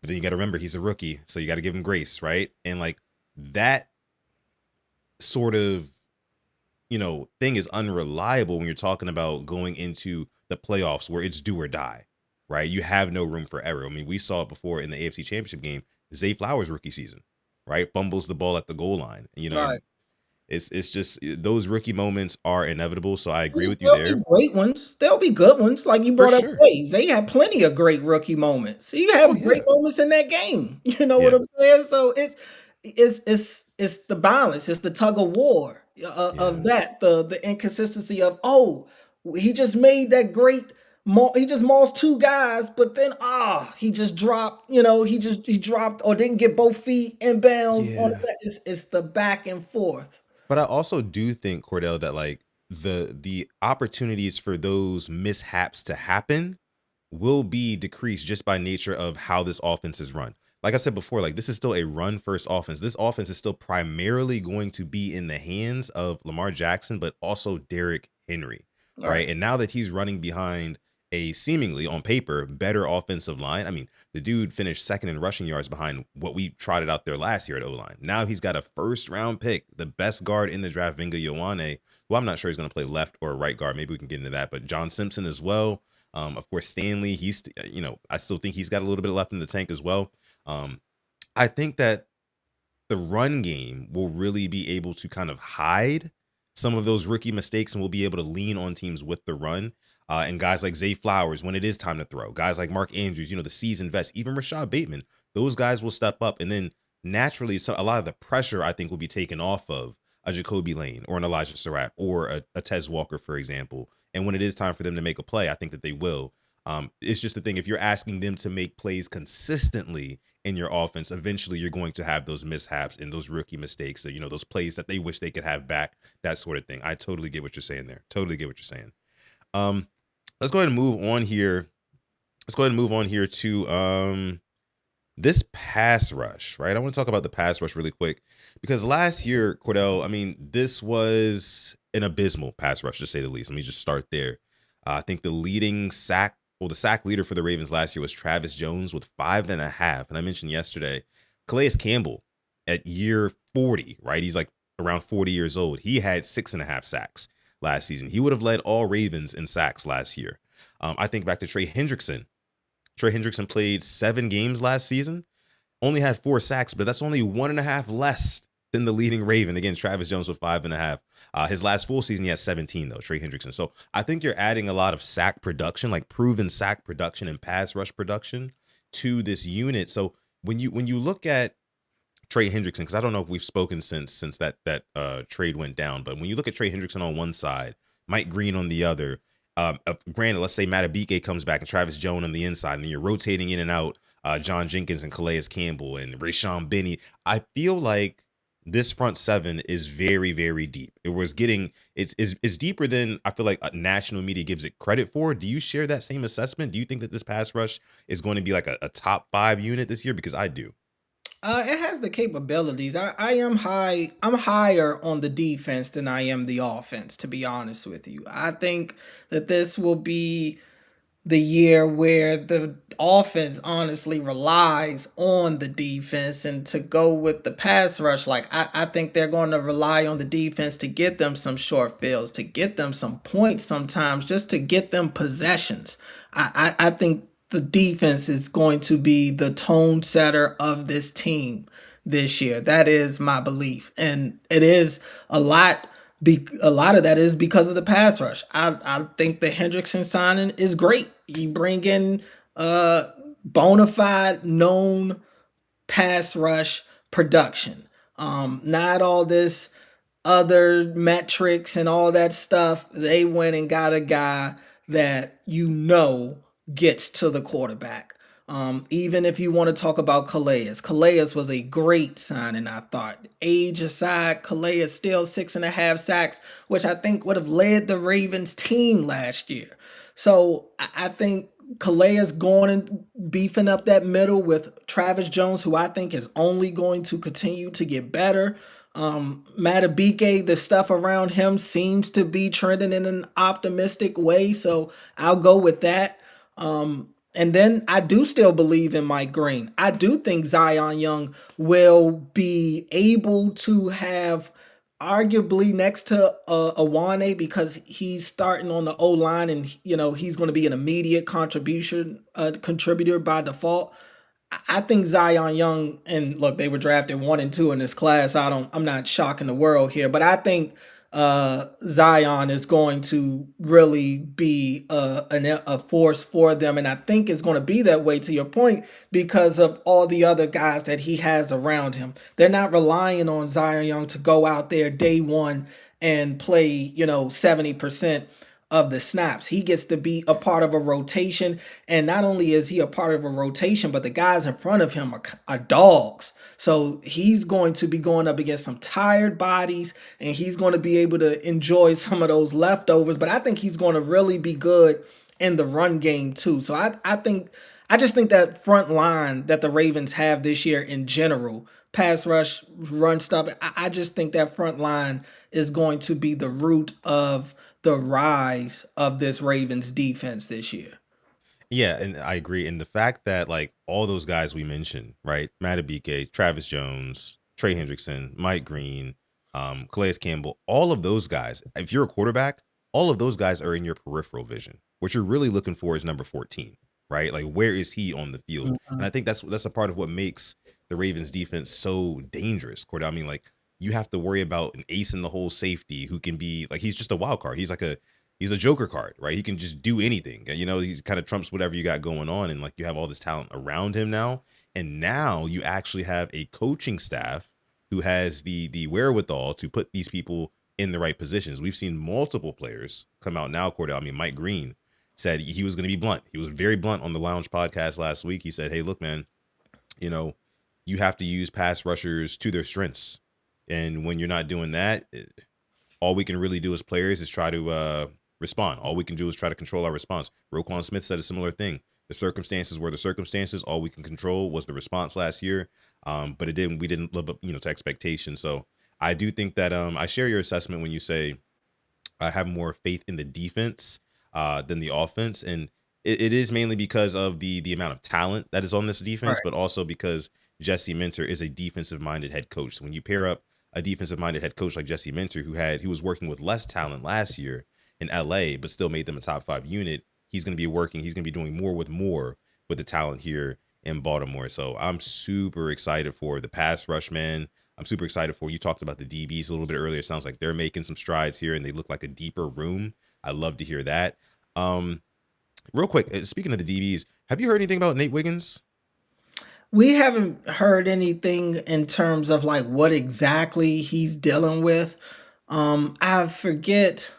But then you got to remember, he's a rookie. So you got to give him grace, right? And like that sort of, thing is unreliable when you're talking about going into the playoffs where it's do or die, right? You have no room for error. I mean, we saw it before in the AFC Championship game, Zay Flowers rookie season, right? Fumbles the ball at the goal line. Right. It's just those rookie moments are inevitable. So I agree with you There'll be there. great ones. There'll be good ones. Like you For brought up sure. plays. They had plenty of great rookie moments. So you Oh have great yeah. moments in that game. You know what Yeah. I'm saying? So it's the balance. It's the tug of war of Yeah. that. The inconsistency of, he just made that great he just mauls 2 guys, but then he just dropped, he dropped or didn't get both feet inbounds on Yeah. it's the back and forth. But I also do think, Cordell, that like the opportunities for those mishaps to happen will be decreased just by nature of how this offense is run. Like I said before, like this is still a run first offense. This offense is still primarily going to be in the hands of Lamar Jackson, but also Derrick Henry, All right? right. And now that he's running behind a seemingly on paper better offensive line, I mean, the dude finished 2nd in rushing yards behind what we trotted out there last year at O-line. Now he's got a 1st round pick, the best guard in the draft, Vinga Ioane, who I'm not sure he's going to play left or right guard. Maybe we can get into that, but John Simpson as well. Of course, Stanley, he's, I still think he's got a little bit left in the tank as well. I think that the run game will really be able to kind of hide some of those rookie mistakes, and we'll be able to lean on teams with the run. And guys like Zay Flowers, when it is time to throw, guys like Mark Andrews, the seasoned vets, even Rashad Bateman, those guys will step up. And then naturally, a lot of the pressure, I think, will be taken off of a Jacoby Lane or an Elijah Sarratt or a Tez Walker, for example. And when it is time for them to make a play, I think that they will. It's just the thing, if you're asking them to make plays consistently in your offense, eventually you're going to have those mishaps and those rookie mistakes, those plays that they wish they could have back, that sort of thing. I totally get what you're saying there. Totally get what you're saying. Let's go ahead and move on here. To this pass rush, right? I want to talk about the pass rush really quick because last year, Cordell, I mean, this was an abysmal pass rush to say the least. Let me just start there. I think the sack leader for the Ravens last year was Travis Jones with 5.5. And I mentioned yesterday, Calais Campbell at year 40, right? He's like around 40 years old. He had 6.5 sacks last season. He would have led all Ravens in sacks last year. I think back to Trey Hendrickson. Trey Hendrickson played 7 games last season, only had 4 sacks, but that's only 1.5 less than the leading Raven. Again, Travis Jones with 5.5. His last full season, he has 17, though, Trey Hendrickson. So I think you're adding a lot of sack production, like proven sack production and pass rush production to this unit. So when you look at Trey Hendrickson, because I don't know if we've spoken since that trade went down, but when you look at Trey Hendrickson on one side, Mike Green on the other, granted, let's say Matabike comes back and Travis Jones on the inside, and you're rotating in and out John Jenkins and Calais Campbell and Rashawn Benny. I feel like this front seven is very, very deep. It's deeper than I feel like national media gives it credit for. Do you share that same assessment? Do you think that this pass rush is going to be like a top 5 unit this year? Because I do. It has the capabilities. I am high. I'm higher on the defense than I am the offense. To be honest with you, I think that this will be the year where the offense honestly relies on the defense, and to go with the pass rush, like I think they're going to rely on the defense to get them some short fields, to get them some points sometimes, just to get them possessions. I think the defense is going to be the tone setter of this team this year. That is my belief, and it is a lot. A lot of that is because of the pass rush. I think the Hendrickson signing is great. You bring in bona fide, known pass rush production. Not all this other metrics and all that stuff. They went and got a guy that gets to the quarterback. Even if you want to talk about Calais was a great signing, I thought. Age aside, Calais still 6.5 sacks, which I think would have led the Ravens team last year. So I think Calais is going and beefing up that middle with Travis Jones, who I think is only going to continue to get better. Matabike, the stuff around him seems to be trending in an optimistic way, so I'll go with that. And then I do still believe in Mike Green. I do think Zion Young will be able to have arguably next to Awane, because he's starting on the O-line, and he's going to be an immediate contributor by default. I think Zion Young, and look, they were drafted 1 and 2 in this class. I'm not shocking the world here, but I think Zion is going to really be a force for them, and I think it's going to be that way, to your point, because of all the other guys that he has around him. They're not relying on Zion Young to go out there day one and play 70% of the snaps. He gets to be a part of a rotation, and not only is he a part of a rotation, but the guys in front of him are dogs. So he's going to be going up against some tired bodies, and he's going to be able to enjoy some of those leftovers. But I think he's going to really be good in the run game too. So I just think that front line that the Ravens have this year in general, pass rush, run stuff, I just think that front line is going to be the root of the rise of this Ravens defense this year. Yeah, and I agree. And the fact that like all those guys we mentioned, right? Matabike, Travis Jones, Trey Hendrickson, Mike Green, Calais Campbell, all of those guys, if you're a quarterback, all of those guys are in your peripheral vision. What you're really looking for is number 14, right? Like, where is he on the field? Mhm. And I think that's a part of what makes the Ravens defense so dangerous, Cordell. I mean, like, you have to worry about an ace in the hole safety who can be like, he's just a wild card. He's a joker card, right? He can just do anything. He's kind of trumps whatever you got going on. And like, you have all this talent around him now. And now you actually have a coaching staff who has the wherewithal to put these people in the right positions. We've seen multiple players come out now, Cordell. I mean, Mike Green said he was going to be blunt. He was very blunt on the Lounge podcast last week. He said, hey, look, man, you have to use pass rushers to their strengths. And when you're not doing that, all we can really do as players is try to respond. All we can do is try to control our response. Roquan Smith said a similar thing. The circumstances were the circumstances. All we can control was the response last year. But we didn't live up, to expectations. So I do think that I share your assessment when you say I have more faith in the defense than the offense. And it is mainly because of the amount of talent that is on this defense, Right. but also because Jesse Minter is a defensive minded head coach. So when you pair up a defensive minded head coach like Jesse Minter, who was working with less talent last year in LA, but still made them a top 5 unit. He's going to be working. He's going to be doing more with the talent here in Baltimore. So I'm super excited for the pass rush, man. I'm super excited for, you talked about the DBs a little bit earlier. It sounds like they're making some strides here and they look like a deeper room. I love to hear that. Real quick, speaking of the DBs, have you heard anything about Nate Wiggins? We haven't heard anything in terms of like what exactly he's dealing with. I forget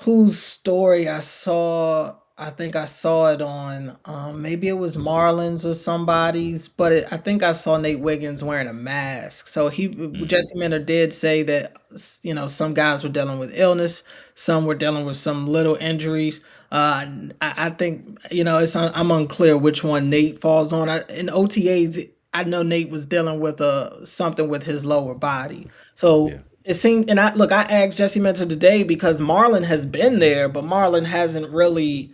whose story I saw. I think I saw it on maybe it was Marlins or somebody's, but I think I saw Nate Wiggins wearing a mask. So Mm, Jesse Minter did say that some guys were dealing with illness, some were dealing with some little injuries. I think I'm unclear which one Nate falls on. In OTAs, I know Nate was dealing with something with his lower body. So yeah, it seemed, and I asked Jesse Mentor today because Marlon has been there, but Marlon hasn't really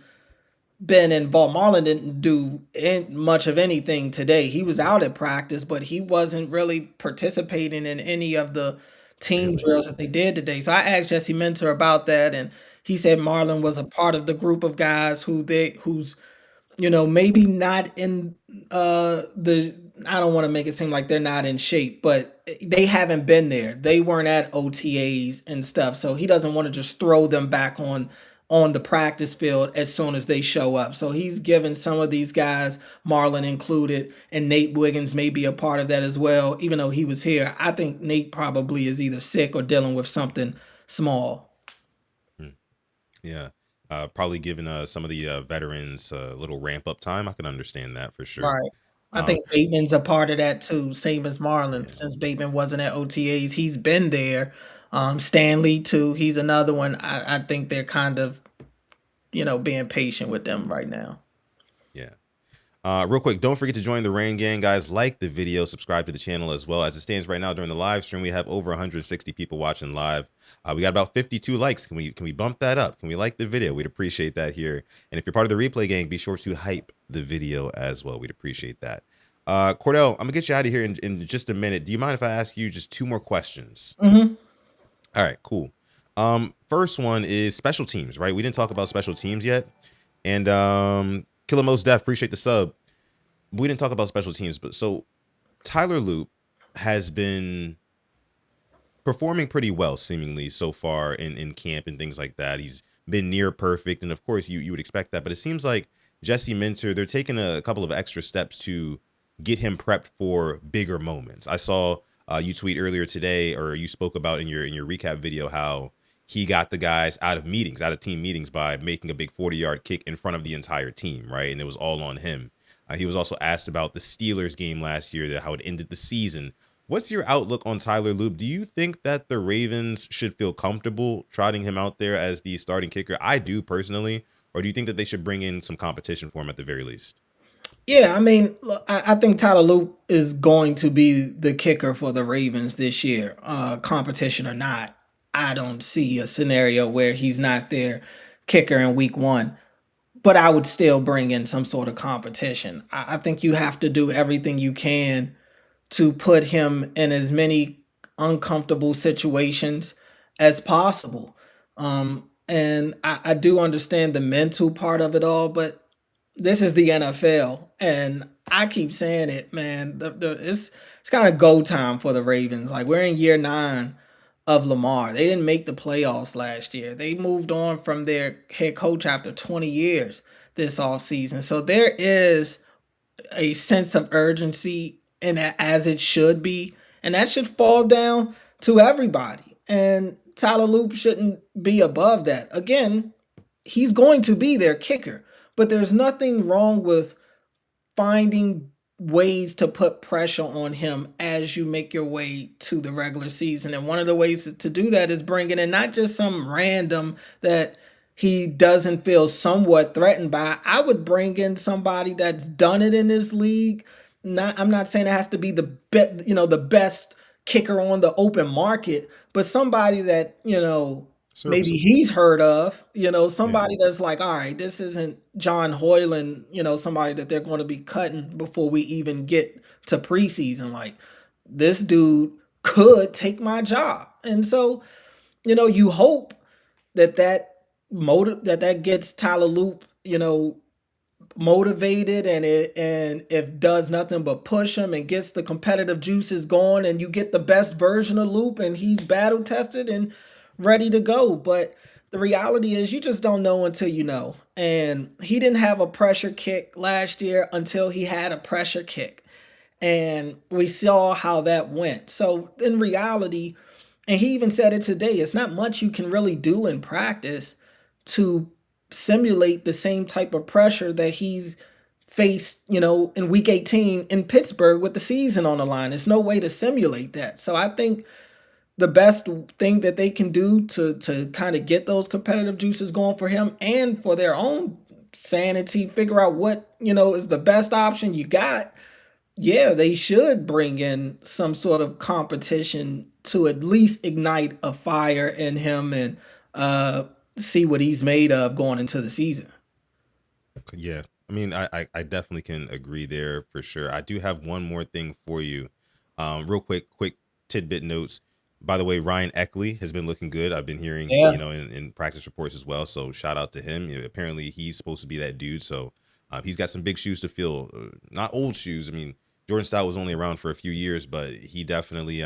been involved. Marlon didn't do much of anything today. He was out at practice, but he wasn't really participating in any of the team really. drills that they did today. So I asked Jesse Mentor about that, and he said Marlon was a part of the group of guys who's maybe not in the I don't want to make it seem like they're not in shape, but they haven't been there. They weren't at OTAs and stuff. So he doesn't want to just throw them back on the practice field as soon as they show up. So he's given some of these guys, Marlon included, and Nate Wiggins may be a part of that as well, even though he was here. I think Nate probably is either sick or dealing with something small. Hmm. Yeah. Probably giving some of the veterans a little ramp up time. I can understand that for sure. Right. I Um, think Bateman's a part of that too, same as Marlon. yeah, Since Bateman wasn't at OTAs, he's been there. Stanley too, he's another one. I think they're kind of, being patient with them right now. yeah. Real quick, don't forget to join the Rain Gang, guys. Like the video, subscribe to the channel as well. As it stands right now during the live stream, we have over 160 people watching live. We got about 52 likes. Can we bump that up? Can we like the video? We'd appreciate that here. And if you're part of the replay gang, be sure to hype the video as well. We'd appreciate that. Cordell, I'm gonna get you out of here in just a minute. Do you mind if I ask you just 2 more questions? Hmm. All right, cool. First one is special teams, right? We didn't talk about special teams yet. And Killer Most Def, appreciate the sub. We didn't talk about special teams, but so Tyler Loop has been performing pretty well, seemingly so far in camp and things like that. He's been near perfect, and of course you would expect that. But it seems like Jesse Minter, they're taking a couple of extra steps to get him prepped for bigger moments. I saw you tweet earlier today, or you spoke about in your recap video, how he got the guys out of meetings, out of team meetings, by making a big 40-yard kick in front of the entire team, right? And it was all on him. He was also asked about the Steelers game last year, how it ended the season. What's your outlook on Tyler Loop? Do you think that the Ravens should feel comfortable trotting him out there as the starting kicker? I do personally. Or do you think that they should bring in some competition for him at the very least? Yeah, I mean, look, I think Tyler Loop is going to be the kicker for the Ravens this year, competition or not. I don't see a scenario where he's not their kicker in week one, but I would still bring in some sort of competition. I think you have to do everything you can to put him in as many uncomfortable situations as possible. And I do understand the mental part of it all, but this is the NFL, and I keep saying it, man. It's kind of go time for the Ravens. Like we're in year 9 of Lamar. They didn't make the playoffs last year. They moved on from their head coach after 20 years this off season. So there is a sense of urgency, and as it should be, and that should fall down to everybody. And Tyler Loop shouldn't be above that. Again, he's going to be their kicker, but there's nothing wrong with finding ways to put pressure on him as you make your way to the regular season. And one of the ways to do that is bringing in not just some random that he doesn't feel somewhat threatened by. I would bring in somebody that's done it in this league. I'm not saying it has to be the best kicker on the open market, but somebody that, maybe Serviceable. he's heard of, Yeah. somebody that's like, all right, this isn't John Hoyland, somebody that they're going to be cutting before we even get to preseason. Like this dude could take my job. And so, you hope that gets Tyler Loop, motivated, and if does nothing but push him and gets the competitive juices going, and you get the best version of Loop and he's battle tested and ready to go. But the reality is you just don't know until you know. And he didn't have a pressure kick last year until he had a pressure kick. And we saw how that went. So in reality, and he even said it today, it's not much you can really do in practice to simulate the same type of pressure that he's faced, in week 18 in Pittsburgh with the season on the line. There's no way to simulate that. So I think the best thing that they can do to kind of get those competitive juices going for him and for their own sanity, figure out what, is the best option you got. Yeah, they should bring in some sort of competition to at least ignite a fire in him and see what he's made of going into the season. Yeah. I mean, I definitely can agree there for sure. I do have one more thing for you. Real quick tidbit notes. By the way, Ryan Eckley has been looking good. I've been hearing, Yeah. In practice reports as well. So shout out to him. Apparently he's supposed to be that dude. So he's got some big shoes to fill. Not old shoes. I mean, Jordan Stout was only around for a few years, but he definitely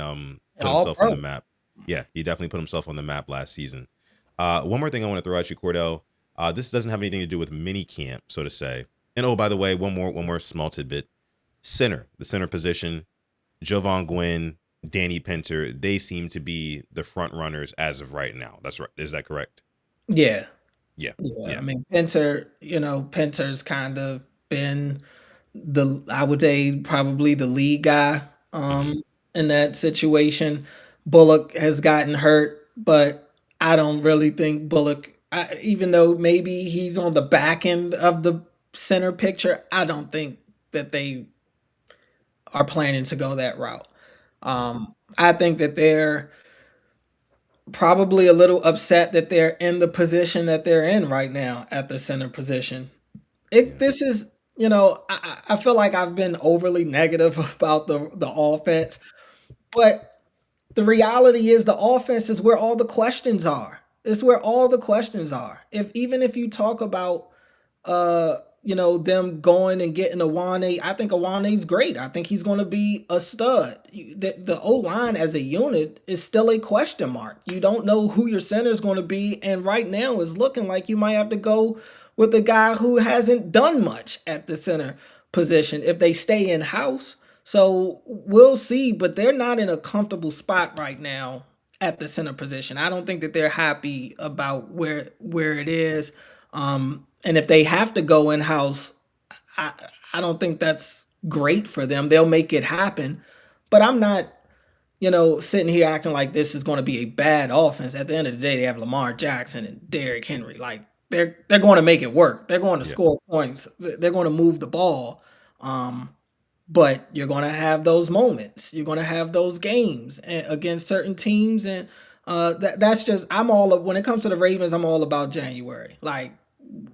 put All himself on pro. the map. Yeah, he definitely put himself on the map last season. One more thing I want to throw at you, Cordell. This doesn't have anything to do with minicamp, so to say. And oh, by the way, one more small tidbit. The center position, Jovan Gwynn, Danny Pinter, they seem to be the front runners as of right now. That's right. Is that correct? Yeah. Yeah. Yeah. Yeah. I mean, Pinter's kind of been I would say probably the lead guy hmm in that situation. Bullock has gotten hurt, but I don't really think Bullock, even though maybe he's on the back end of the center picture, I don't think that they are planning to go that route. I think that they're probably a little upset that they're in the position that they're in right now at the center position. Yeah. This is, I feel like I've been overly negative about the offense, but the reality is the offense is where all the questions are. It's where all the questions are. If you talk about them going and getting Awane, I think Awane's great. I think he's going to be a stud. The O line as a unit is still a question mark. You don't know who your center is going to be, and right now it's looking like you might have to go with a guy who hasn't done much at the center position if they stay in house. So we'll see, but they're not in a comfortable spot right now at the center position. I don't think that they're happy about where it is. And if they have to go in house, I I don't think that's great for them. They'll make it happen, but I'm not, sitting here acting like this is going to be a bad offense. At the end of the day, they have Lamar Jackson and Derrick Henry. Like they're going to make it work. They're going to Yeah. score points. They're going to move the ball. Um, but you're going to have those moments. You're going to have those games against certain teams, and that's just when it comes to the Ravens. I'm all about January. Like,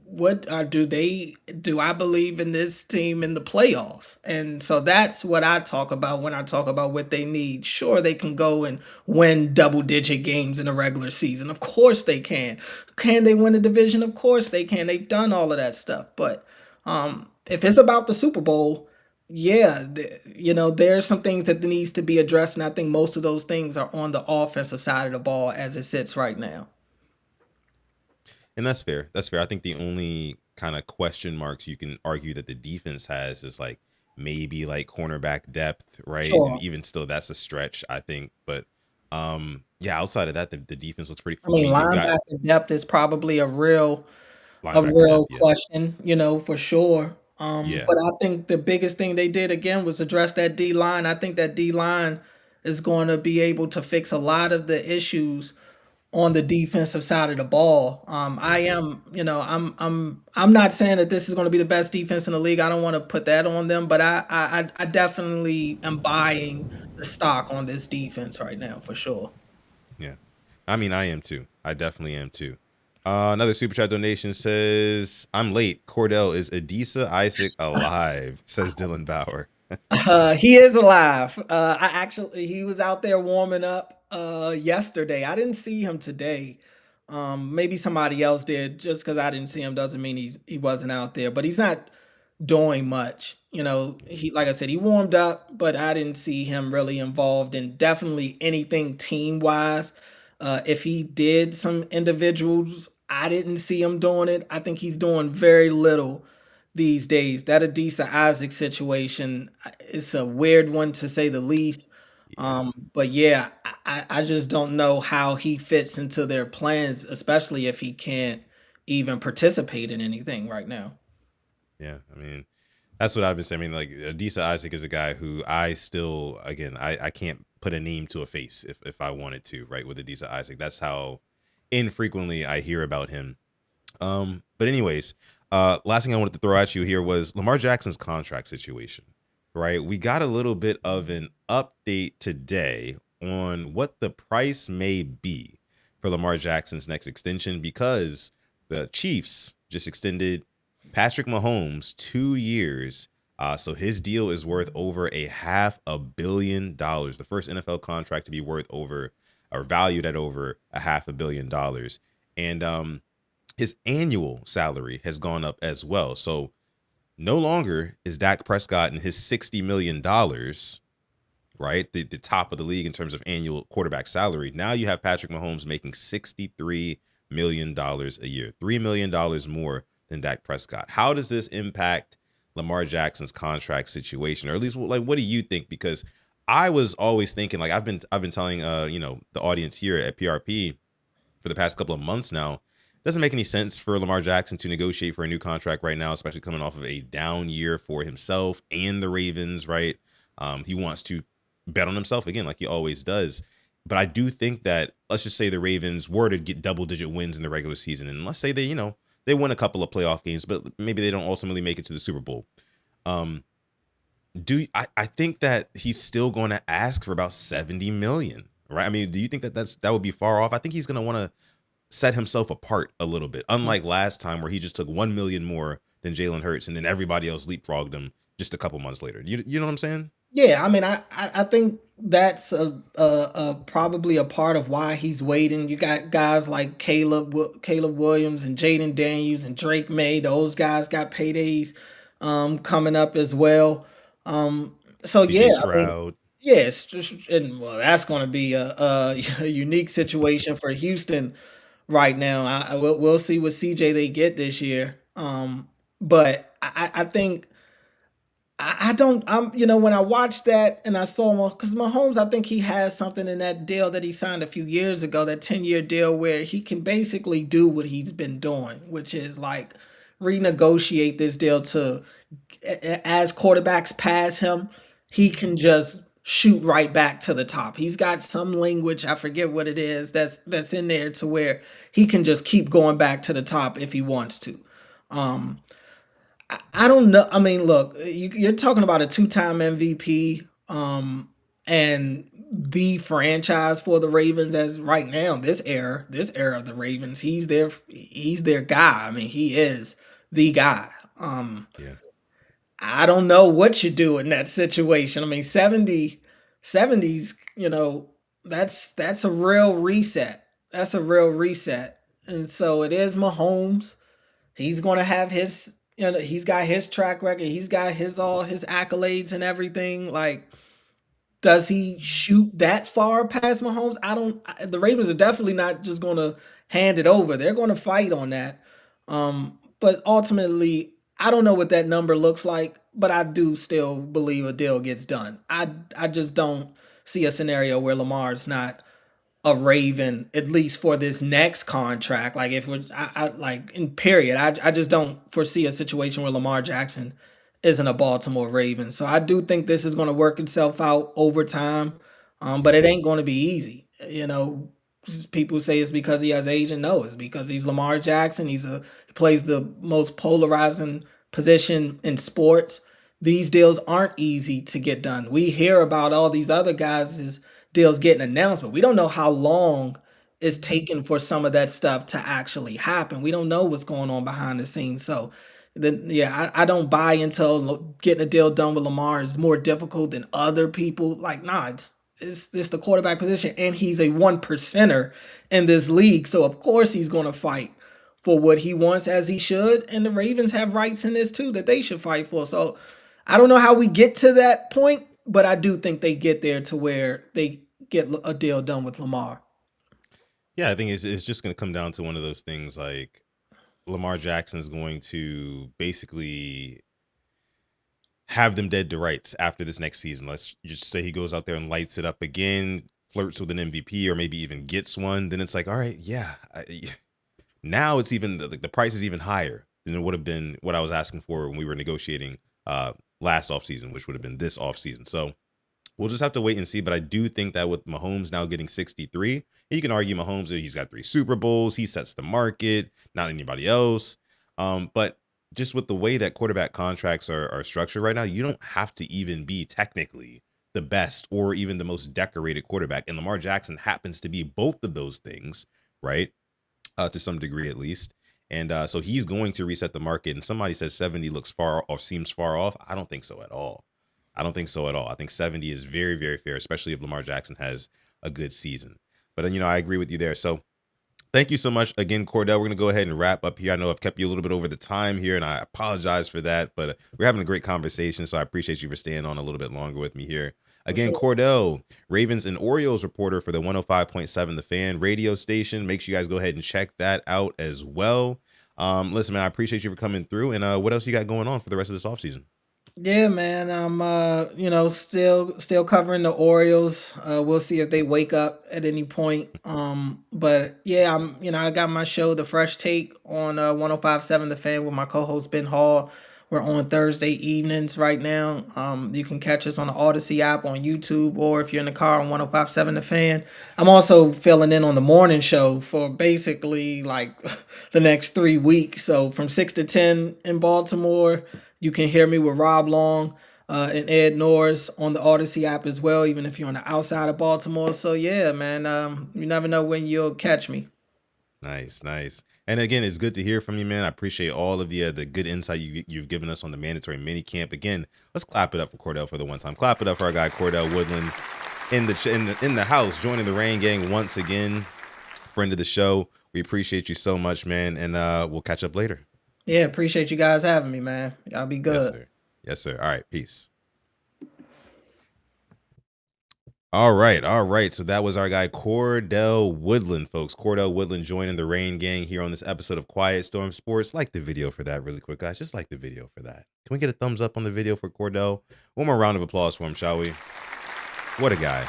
what do I believe in this team in the playoffs? And so that's what I talk about when I talk about what they need. Sure, they can go and win double digit games in a regular season. Of course they can. Can they win the division? Of course they can. They've done all of that stuff. But if it's about the Super Bowl, yeah, there's some things that needs to be addressed, and I think most of those things are on the offensive side of the ball as it sits right now. And that's fair. That's fair. I think the only kind of question marks you can argue that the defense has is like maybe like cornerback depth, right? And Sure. even still, that's a stretch, I think. But yeah, outside of that, the defense looks pretty. I I mean, mean, you've got linebacker depth is probably a linebacker depth, real yeah, question, for sure. yeah, But I think the biggest thing they did again was address that D line. I think that D line is going to be able to fix a lot of the issues on the defensive side of the ball. I hmm am, I'm not saying that this is going to be the best defense in the league. I don't want to put that on them, but I definitely am buying the stock on this defense right now for sure. yeah. I mean, I am too. I definitely am too. Another super chat donation says, "I'm late. Cordell, is Adisa Isaac alive?" Says Dylan Bauer. He is alive. He was out there warming up yesterday. I didn't see him today. Maybe somebody else did. Just because I didn't see him doesn't mean he wasn't out there. But he's not doing much. He, like I said, he warmed up, but I didn't see him really involved in definitely anything team wise. If he did some individuals, I didn't see him doing it. I think he's doing very little these days. That Adisa Isaac situation, it's a weird one to say the least. Yeah. But yeah, I just don't know how he fits into their plans, especially if he can't even participate in anything right now. Yeah. I mean, that's what I've been saying. I mean, like Adisa Isaac is a guy who I still, again, I can't put a name to a face if I wanted to, right? With Adisa Isaac. That's how infrequently I hear about him. But anyways, last thing I wanted to throw at you here was Lamar Jackson's contract situation, right? We got a little bit of an update today on what the price may be for Lamar Jackson's next extension because the Chiefs just extended Patrick Mahomes 2 years. So his deal is worth over $500 million, the first NFL contract to be worth over or valued at over $500 million. And his annual salary has gone up as well. So no longer is Dak Prescott in his $60 million, right? The top of the league in terms of annual quarterback salary. Now you have Patrick Mahomes making $63 million a year, $3 million more than Dak Prescott. How does this impact Lamar Jackson's contract situation? Or at least like, what do you think? Because I was always thinking, like I've been telling the audience here at PRP for the past couple of months now, doesn't make any sense for Lamar Jackson to negotiate for a new contract right now, especially coming off of a down year for himself and the Ravens, right? He wants to bet on himself again, like he always does. But I do think that, let's just say the Ravens were to get double-digit wins in the regular season, and let's say they win a couple of playoff games, but maybe they don't ultimately make it to the Super Bowl. I think that he's still going to ask for about 70 million, right? I mean, do you think that that would be far off? I think he's going to want to set himself apart a little bit, unlike last time where he just took 1 million more than Jalen Hurts and then everybody else leapfrogged him just a couple months later. You know what I'm saying? Yeah, I mean, I think that's probably a part of why he's waiting. You got guys like Caleb Williams and Jaden Daniels and Drake May. Those guys got paydays coming up as well. So CJ yeah, I mean, Stroud. yes, and well, that's going to be a unique situation for Houston right now. We'll see what CJ they get this year. But I think I don't. When I watched that and I saw him, because Mahomes, I think he has something in that deal that he signed a few years ago, that 10-year deal where he can basically do what he's been doing, which is like renegotiate this deal to, as quarterbacks pass him, he can just shoot right back to the top. He's got some language, I forget what it is, that's in there to where he can just keep going back to the top if he wants to. Um, I don't know. I mean, look, you're talking about a two-time MVP, and the franchise for the Ravens as right now, this era of the Ravens, he's their guy. I mean, he is the guy. Yeah. I don't know what you do in that situation. I mean, 70s, that's a real reset. That's a real reset. And so it is Mahomes. He's going to have he's got his track record. He's got all his accolades and everything. Like, does he shoot that far past Mahomes? The Ravens are definitely not just going to hand it over. They're going to fight on that. But ultimately, I don't know what that number looks like, but I do still believe a deal gets done. I just don't see a scenario where Lamar's not a Raven, at least for this next contract. Like, if we're, like, in period, I just don't foresee a situation where Lamar Jackson isn't a Baltimore Raven. So I do think this is going to work itself out over time, but it ain't going to be easy. People say it's because he has age, and no, it's because he's Lamar Jackson. He plays the most polarizing position in sports. These deals aren't easy to get done. We hear about all these other guys' deals getting announced, but we don't know how long it's taken for some of that stuff to actually happen. We don't know what's going on behind the scenes. So then yeah, I don't buy into getting a deal done with Lamar is more difficult than other people. Like, nah, it's the quarterback position, and he's a one percenter in this league, so of course he's going to fight for what he wants, as he should. And the Ravens have rights in this too that they should fight for. So I don't know how we get to that point, but I do think they get there to where they get a deal done with Lamar. Yeah, I think it's just going to come down to one of those things like Lamar Jackson's going to basically have them dead to rights after this next season. Let's just say he goes out there and lights it up again, flirts with an MVP, or maybe even gets one. Then it's like, all right, yeah. Now it's even the price is even higher than it would have been what I was asking for when we were negotiating last offseason, which would have been this offseason. So we'll just have to wait and see. But I do think that with Mahomes now getting 63, you can argue Mahomes, he's got 3 Super Bowls. He sets the market, not anybody else. But just with the way that quarterback contracts are structured right now, you don't have to even be technically the best or even the most decorated quarterback. And Lamar Jackson happens to be both of those things, right? To some degree, at least. And so he's going to reset the market. And somebody says 70 looks far or seems far off. I don't think so at all. I don't think so at all. I think 70 is very, very fair, especially if Lamar Jackson has a good season. But, I agree with you there. So thank you so much again, Cordell. We're going to go ahead and wrap up here. I know I've kept you a little bit over the time here, and I apologize for that. But we're having a great conversation, so I appreciate you for staying on a little bit longer with me here. Again, Cordell, Ravens and Orioles reporter for the 105.7 The Fan radio station. Make sure you guys go ahead and check that out as well. Listen, man, I appreciate you for coming through. And what else you got going on for the rest of this offseason? Yeah, man. I'm still covering the Orioles. We'll see if they wake up at any point. But yeah, I got my show, The Fresh Take, on 105.7 The Fan with my co-host Ben Hall. We're on Thursday evenings right now. You can catch us on the Odyssey app on YouTube, or if you're in the car on 105.7 The Fan. I'm also filling in on the morning show for basically like the next 3 weeks. So from 6 to 10 in Baltimore. You can hear me with Rob Long and Ed Norris on the Odyssey app as well, even if you're on the outside of Baltimore. So yeah, man, you never know when you'll catch me. Nice. And again, it's good to hear from you, man. I appreciate all of the good insight you've given us on the mandatory minicamp. Again, let's clap it up for Cordell for the one time. Clap it up for our guy Cordell Woodland in the house, joining the Rain Gang once again. Friend of the show. We appreciate you so much, man. And we'll catch up later. Yeah, appreciate you guys having me, man. Y'all be good. Yes, sir. All right, peace. All right. So that was our guy Cordell Woodland, folks. Cordell Woodland joining the Rain Gang here on this episode of Quiet Storm Sports. Like the video for that really quick, guys. Just like the video for that. Can we get a thumbs up on the video for Cordell? One more round of applause for him, shall we? What a guy.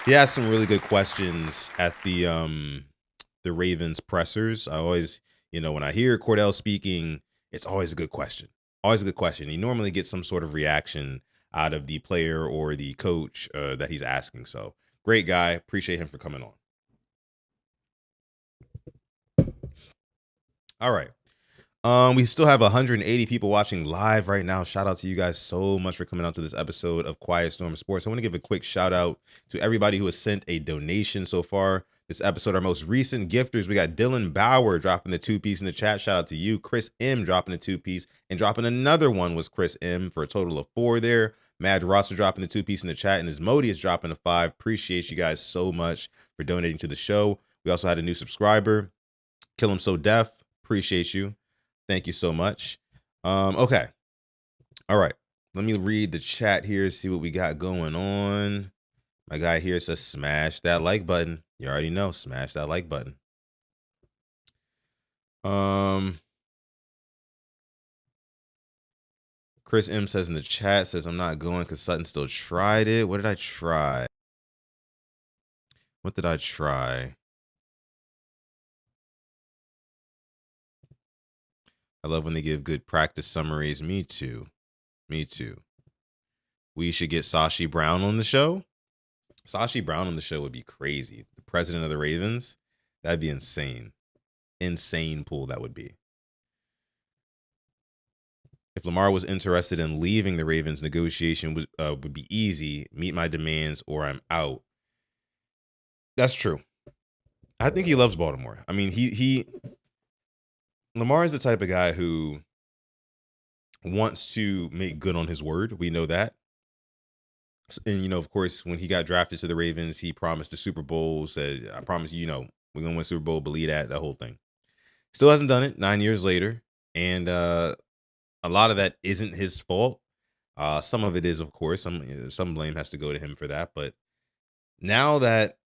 He asked some really good questions at the Ravens pressers. I always, when I hear Cordell speaking, it's always a good question. He normally gets some sort of reaction out of the player or the coach that he's asking. So great guy. Appreciate him for coming on. All right. We still have 180 people watching live right now. Shout out to you guys so much for coming out to this episode of Quiet Storm Sports. I want to give a quick shout out to everybody who has sent a donation so far this episode. Our most recent gifters, we got Dylan Bauer dropping the 2-piece in the chat. Shout out to you. Chris M dropping the 2-piece, and dropping another one was Chris M for a total of 4 there. Mad Roster dropping the 2-piece in the chat, and Ismodius dropping a 5. Appreciate you guys so much for donating to the show. We also had a new subscriber, Kill Him So Deaf. Appreciate you. Thank you so much. Okay. All right. Let me read the chat here, see what we got going on. My guy here says smash that like button. You already know, smash that like button. Chris M says in the chat, says I'm not going because Sutton still tried it. What did I try? I love when they give good practice summaries. Me too. We should get Sashi Brown on the show. Sashi Brown on the show would be crazy. The president of the Ravens. That'd be insane. Insane pool that would be. If Lamar was interested in leaving the Ravens, negotiation would be easy. Meet my demands or I'm out. That's true. I think he loves Baltimore. I mean, Lamar is the type of guy who wants to make good on his word. We know that. And, of course, when he got drafted to the Ravens, he promised the Super Bowl, said, I promise you, we're going to win Super Bowl, believe that whole thing. Still hasn't done it 9 years later. And a lot of that isn't his fault. Some of it is, of course. Some blame has to go to him for that. But now that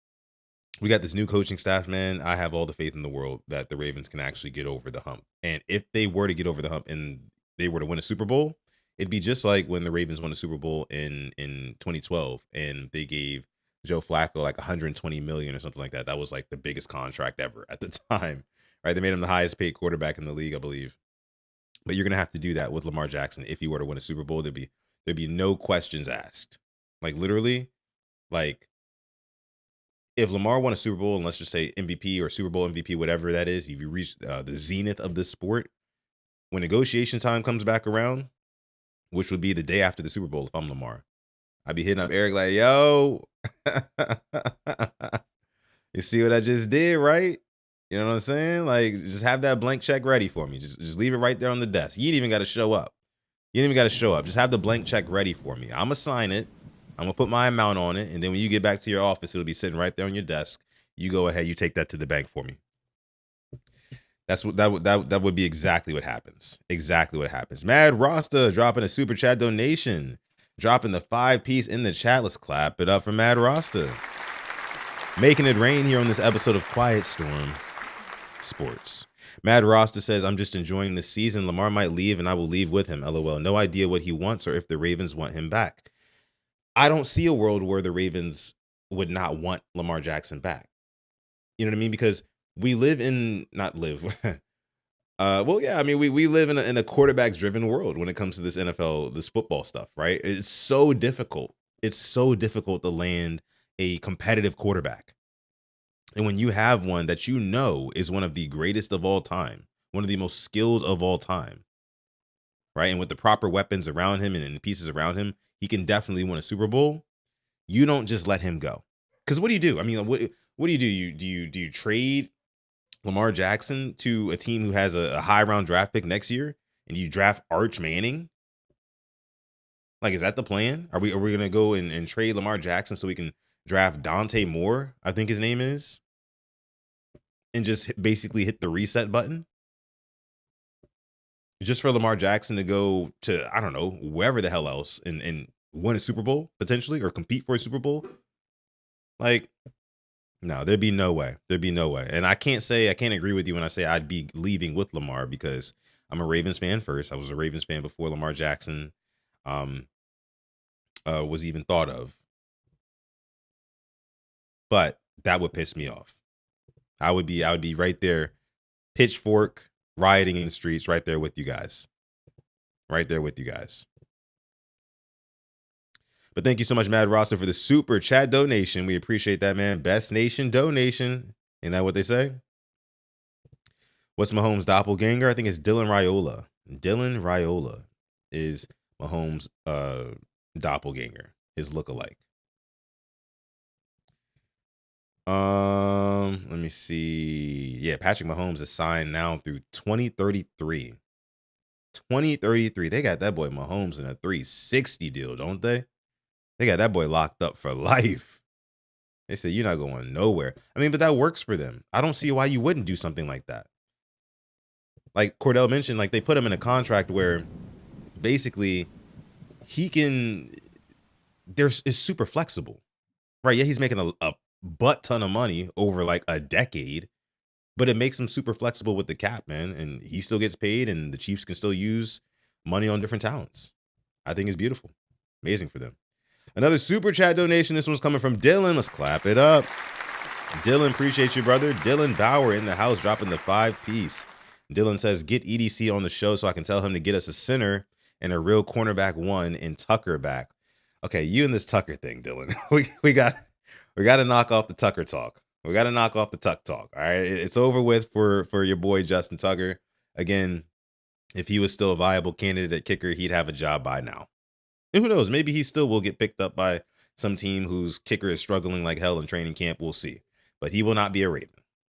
we got this new coaching staff, man, I have all the faith in the world that the Ravens can actually get over the hump. And if they were to get over the hump and they were to win a Super Bowl, it'd be just like when the Ravens won a Super Bowl in 2012 and they gave Joe Flacco like 120 million or something like that. That was like the biggest contract ever at the time, right? They made him the highest paid quarterback in the league, I believe. But you're gonna have to do that with Lamar Jackson if he were to win a Super Bowl. There'd be no questions asked. Like literally, like if Lamar won a Super Bowl, and let's just say MVP or Super Bowl MVP, whatever that is, if you reach the zenith of this sport, when negotiation time comes back around, which would be the day after the Super Bowl, if I'm Lamar, I'd be hitting up Eric like, yo, you see what I just did, right? You know what I'm saying? Like, just have that blank check ready for me. Just leave it right there on the desk. You ain't even got to show up. You ain't even got to show up. Just have the blank check ready for me. I'm going to sign it. I'm going to put my amount on it. And then when you get back to your office, it'll be sitting right there on your desk. You go ahead, you take that to the bank for me. That's what that would be exactly what happens. Exactly what happens. Mad Rasta dropping a super chat donation. Dropping the 5-piece in the chat. Let's clap it up for Mad Rasta. Making it rain here on this episode of Quiet Storm Sports. Mad Rasta says, I'm just enjoying this season. Lamar might leave and I will leave with him. LOL. No idea what he wants or if the Ravens want him back. I don't see a world where the Ravens would not want Lamar Jackson back. You know what I mean? Because we live in, not live. Well, yeah, I mean, we live in a quarterback driven world when it comes to this NFL, this football stuff, right? It's so difficult. It's so difficult to land a competitive quarterback. And when you have one that you know is one of the greatest of all time, one of the most skilled of all time, right? And with the proper weapons around him and the pieces around him, he can definitely win a Super Bowl. You don't just let him go. Because what do you do? I mean, what do you do? Do you trade Lamar Jackson to a team who has a high round draft pick next year and you draft Arch Manning? Like, is that the plan? Are we gonna go and trade Lamar Jackson so we can draft Dante Moore, I think his name is, and just basically hit the reset button? Just for Lamar Jackson to go to, I don't know, wherever the hell else and win a Super Bowl potentially or compete for a Super Bowl? Like, no, there'd be no way. There'd be no way. And I can't agree with you when I say I'd be leaving with Lamar because I'm a Ravens fan first. I was a Ravens fan before Lamar Jackson was even thought of. But that would piss me off. I would be right there, pitchfork, rioting in the streets, right there with you guys. Right there with you guys. But thank you so much, Mad Roster, for the super chat donation. We appreciate that, man. Best nation donation. Isn't that what they say? What's Mahomes' doppelganger? I think it's Dylan Raiola. Dylan Raiola is Mahomes' doppelganger, his lookalike. Let me see. Yeah, Patrick Mahomes is signed now through 2033. 2033. They got that boy Mahomes in a 360 deal, don't they? They got that boy locked up for life. They said, you're not going nowhere. I mean, but that works for them. I don't see why you wouldn't do something like that. Like Cordell mentioned, like they put him in a contract where basically he can, is super flexible, right? Yeah, he's making a butt ton of money over like a decade, but it makes him super flexible with the cap, man. And he still gets paid and the Chiefs can still use money on different talents. I think it's beautiful. Amazing for them. Another super chat donation. This one's coming from Dylan. Let's clap it up. Dylan, appreciate you, brother. Dylan Bauer in the house dropping the 5-piece. Dylan says, get EDC on the show so I can tell him to get us a center and a real cornerback one in Tucker back. Okay, you and this Tucker thing, Dylan. we got to knock off the Tucker talk. We got to knock off the Tuck talk. All right, it's over with for your boy Justin Tucker. Again, if he was still a viable candidate at kicker, he'd have a job by now. And who knows? Maybe he still will get picked up by some team whose kicker is struggling like hell in training camp. We'll see. But he will not be a Raven.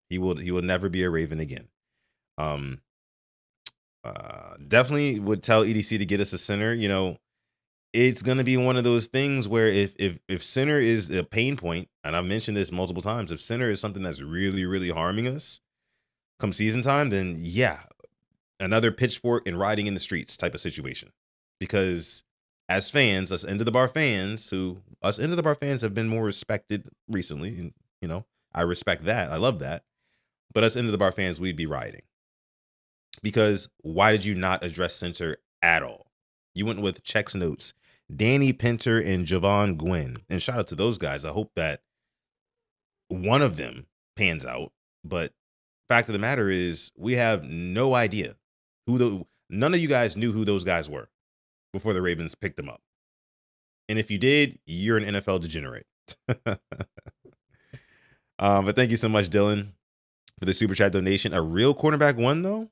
He will never be a Raven again. Definitely would tell EDC to get us a center. It's gonna be one of those things where if center is a pain point, and I've mentioned this multiple times, if center is something that's really, really harming us come season time, then yeah, another pitchfork and riding in the streets type of situation. Because as fans, us end of the bar fans, us end of the bar fans have been more respected recently, and I respect that. I love that. But us end of the bar fans, we'd be rioting. Because why did you not address center at all? You went with checks notes, Danny Pinter and Javon Gwynn. And shout out to those guys. I hope that one of them pans out. But fact of the matter is, we have no idea none of you guys knew who those guys were before the Ravens picked them up. And if you did, you're an NFL degenerate. But thank you so much, Dylan, for the super chat donation. A real cornerback one, though?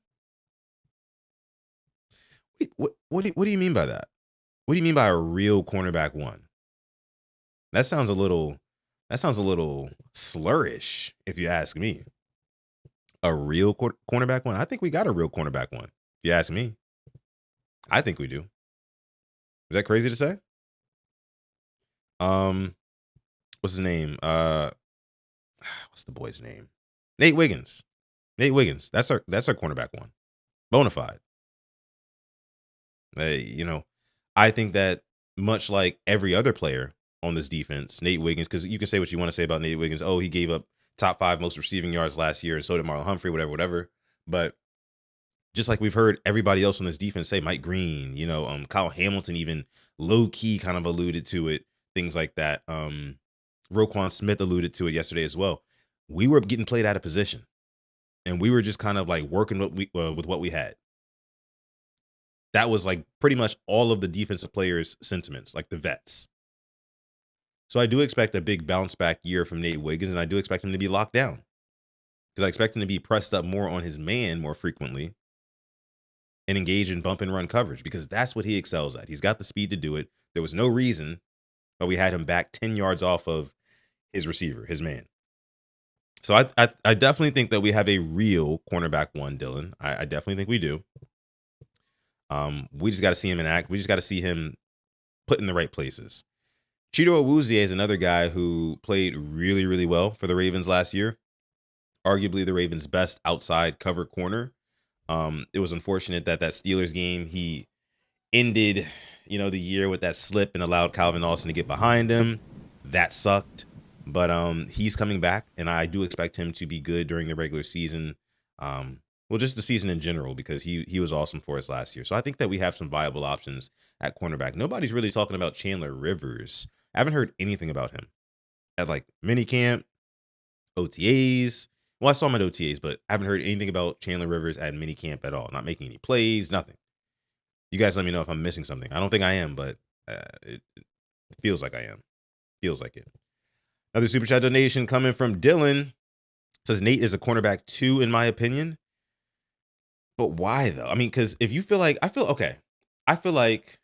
What do you mean by that? What do you mean by a real cornerback one? That sounds a little slurish, if you ask me. A real cornerback one? I think we got a real cornerback one. If you ask me, I think we do. Is that crazy to say? What's his name? What's the boy's name? Nate Wiggins. That's our cornerback one. Bonafide. I think that much like every other player on this defense, Nate Wiggins, because you can say what you want to say about Nate Wiggins. Oh, he gave up top 5 most receiving yards last year, and so did Marlon Humphrey, whatever. But just like we've heard everybody else on this defense say, Mike Green, Kyle Hamilton even low-key kind of alluded to it, things like that. Roquan Smith alluded to it yesterday as well. We were getting played out of position, and we were just kind of like working with what we had. That was like pretty much all of the defensive players' sentiments, like the vets. So I do expect a big bounce back year from Nate Wiggins, and I do expect him to be locked down, because I expect him to be pressed up more on his man more frequently and engage in bump and run coverage, because that's what he excels at. He's got the speed to do it. There was no reason why we had him back 10 yards off of his receiver, his man. So I definitely think that we have a real cornerback one, Dylan. I definitely think we do. We just got to see him in act. We just got to see him put in the right places. Chido Awuzie is another guy who played really, really well for the Ravens last year. Arguably the Ravens' best outside cover corner. It was unfortunate that Steelers game, he ended, the year with that slip and allowed Calvin Austin to get behind him. That sucked. But he's coming back, and I do expect him to be good during the regular season. Well, just the season in general, because he was awesome for us last year. So I think that we have some viable options at cornerback. Nobody's really talking about Chandler Rivers. I haven't heard anything about him at like minicamp, OTAs. Well, I saw him at OTAs, but I haven't heard anything about Chandler Rivers at minicamp at all. Not making any plays, nothing. You guys let me know if I'm missing something. I don't think I am, but it feels like I am. Feels like it. Another super chat donation coming from Dylan. Says Nate is a cornerback 2 in my opinion. But why though? I mean, because if you feel like, I feel like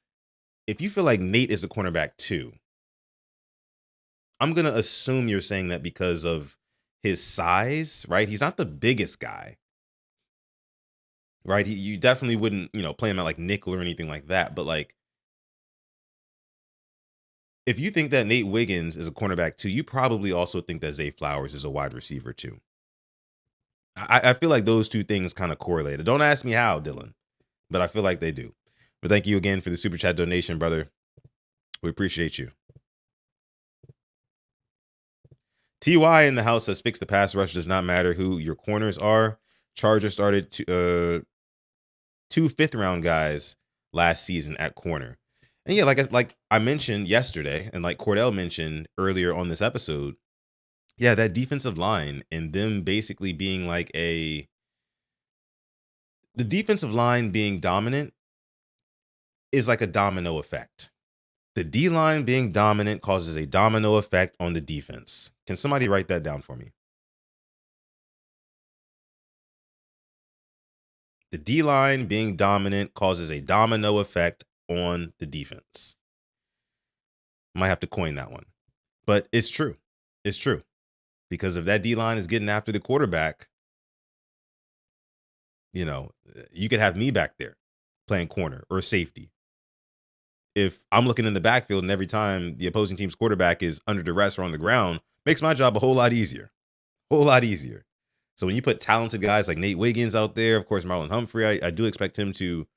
if you feel like Nate is a cornerback 2, I'm going to assume you're saying that because of his size, right? He's not the biggest guy, right? You definitely wouldn't, play him at like nickel or anything like that. But like, if you think that Nate Wiggins is a cornerback 2, you probably also think that Zay Flowers is a wide receiver 2. I feel like those two things kind of correlated. Don't ask me how, Dylan, but I feel like they do. But thank you again for the super chat donation, brother. We appreciate you. TY in the house says, fix the pass rush. Does not matter who your corners are. Chargers started 2 5th-round guys last season at corner. And yeah, like I mentioned yesterday, and like Cordell mentioned earlier on this episode, yeah, that defensive line and them basically being like the defensive line being dominant is like a domino effect. The D-line being dominant causes a domino effect on the defense. Can somebody write that down for me? The D-line being dominant causes a domino effect on the defense. Might have to coin that one. But it's true. It's true. Because if that D-line is getting after the quarterback, you could have me back there playing corner or safety. If I'm looking in the backfield and every time the opposing team's quarterback is under duress or on the ground, makes my job a whole lot easier. Whole lot easier. So when you put talented guys like Nate Wiggins out there, of course, Marlon Humphrey, I do expect him to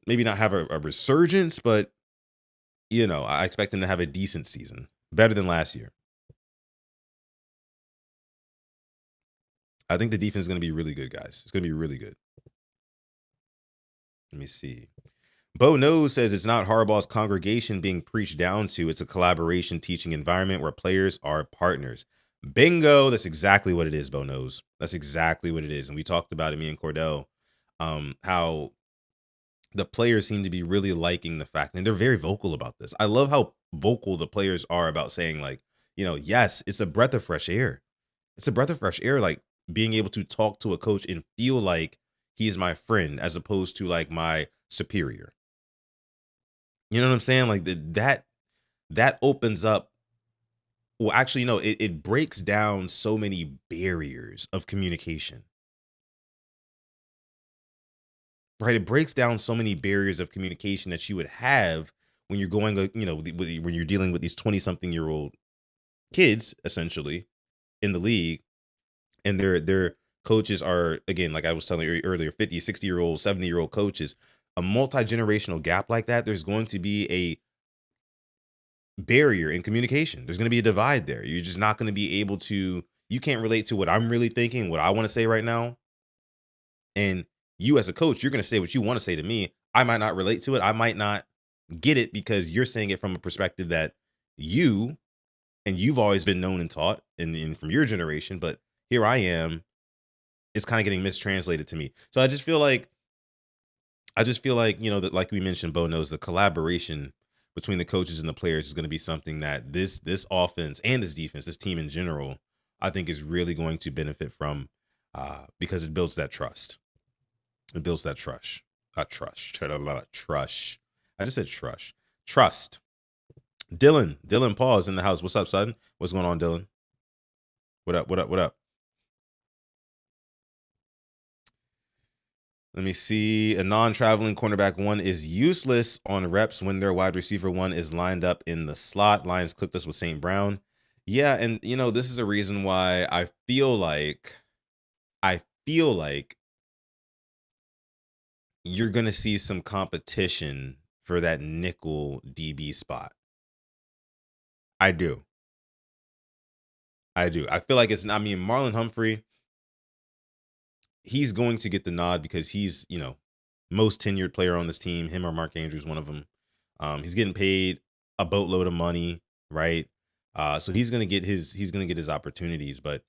maybe not have a resurgence, but I expect him to have a decent season, better than last year. I think the defense is going to be really good, guys. It's going to be really good. Let me see. Bo Knows says it's not Harbaugh's congregation being preached down to. It's a collaboration teaching environment where players are partners. Bingo. That's exactly what it is, Bo Knows. That's exactly what it is. And we talked about it, me and Cordell, how the players seem to be really liking the fact, and they're very vocal about this. I love how vocal the players are about saying, like, yes, it's a breath of fresh air. It's a breath of fresh air, like being able to talk to a coach and feel like he's my friend as opposed to like my superior. You know what I'm saying? Like that opens up. Well, actually, no, it breaks down so many barriers of communication. Right? It breaks down so many barriers of communication that you would have when you're going, when you're dealing with these 20-something-year-old kids, essentially, in the league, and their coaches are, again, like I was telling you earlier, 50, 60-year-old, 70-year-old coaches. A multi-generational gap like that, there's going to be a barrier in communication. There's going to be a divide there. You're just not going to be able to, you can't relate to what I'm really thinking, what I want to say right now. And you as a coach, you're going to say what you want to say to me. I might not relate to it. I might not get it because you're saying it from a perspective that you've always been known and taught and from your generation. But here I am, it's kind of getting mistranslated to me. So I just feel like, that, like we mentioned, Bo knows the collaboration between the coaches and the players is going to be something that this offense and this defense, this team in general, I think is really going to benefit from because it builds that trust. It builds that trust. Trust. I just said trush. Trust. Dylan Paul is in the house. What's up, son? What's going on, Dylan? What up? Let me see. A non-traveling cornerback one is useless on reps when their wide receiver one is lined up in the slot. Lions cooked us with St. Brown. Yeah, and this is a reason why I feel like you're going to see some competition for that nickel DB spot. I do. I feel like Marlon Humphrey, he's going to get the nod because he's, most tenured player on this team. Him or Mark Andrews, one of them. He's getting paid a boatload of money, right? So he's going to get his opportunities, but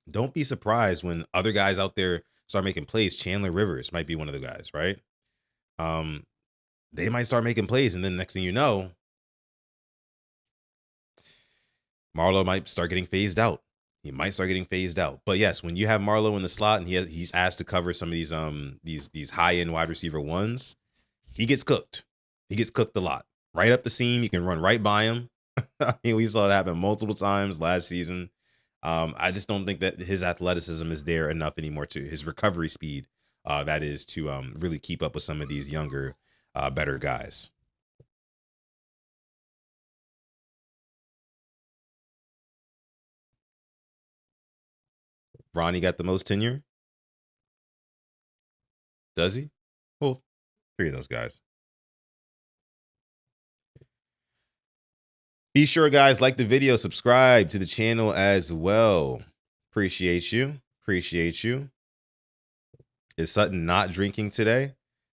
don't be surprised when other guys out there start making plays. Chandler Rivers might be one of the guys, right? They might start making plays, and then next thing you know, Marlo might start getting phased out. He might start getting phased out. But yes, when you have Marlo in the slot and he's asked to cover some of these high-end wide receiver ones, he gets cooked. He gets cooked a lot. Right up the seam, you can run right by him. We saw it happen multiple times last season. I just don't think that his athleticism is there enough anymore to his recovery speed, that is, to really keep up with some of these younger, better guys. Ronnie got the most tenure? Does he? Well, 3 of those guys. Be sure, guys, like the video, subscribe to the channel as well. Appreciate you. Is Sutton not drinking today?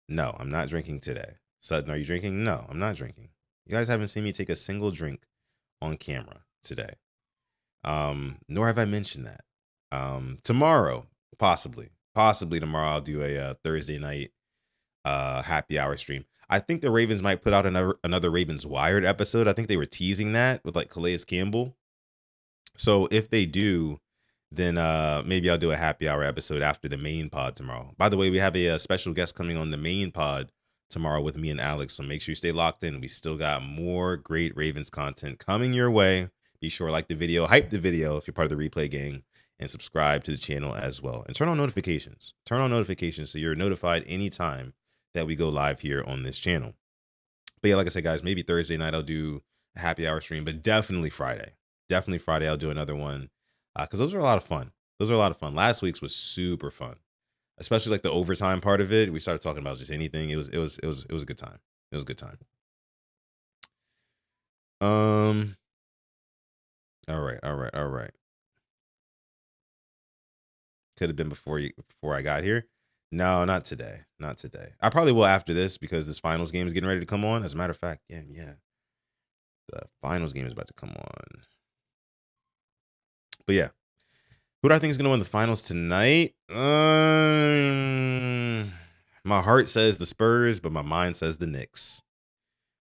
No, I'm not drinking today. Sutton, are you drinking? No, I'm not drinking. You guys haven't seen me take a single drink on camera today. Nor have I mentioned that. Tomorrow, possibly tomorrow, I'll do a Thursday night happy hour stream. I think the Ravens might put out another Ravens Wired episode. I think they were teasing that with like Calais Campbell. So if they do, then maybe I'll do a happy hour episode after the main pod tomorrow. By the way, we have a special guest coming on the main pod tomorrow with me and Alex. So make sure you stay locked in. We still got more great Ravens content coming your way. Be sure to like the video, hype the video if you're part of the replay gang, and subscribe to the channel as well. And turn on notifications. Turn on notifications so you're notified anytime that we go live here on this channel. But yeah, like I said, guys, maybe Thursday night I'll do a happy hour stream, but definitely Friday. Definitely Friday I'll do another one because those are a lot of fun. Those are a lot of fun. Last week's was super fun, especially like the overtime part of it. We started talking about just anything. It was a good time. It was a good time. All right. Could have been before I got here. No, not today. Not today. I probably will after this because this finals game is getting ready to come on. As a matter of fact, yeah. The finals game is about to come on. But yeah. Who do I think is going to win the finals tonight? My heart says the Spurs, but my mind says the Knicks.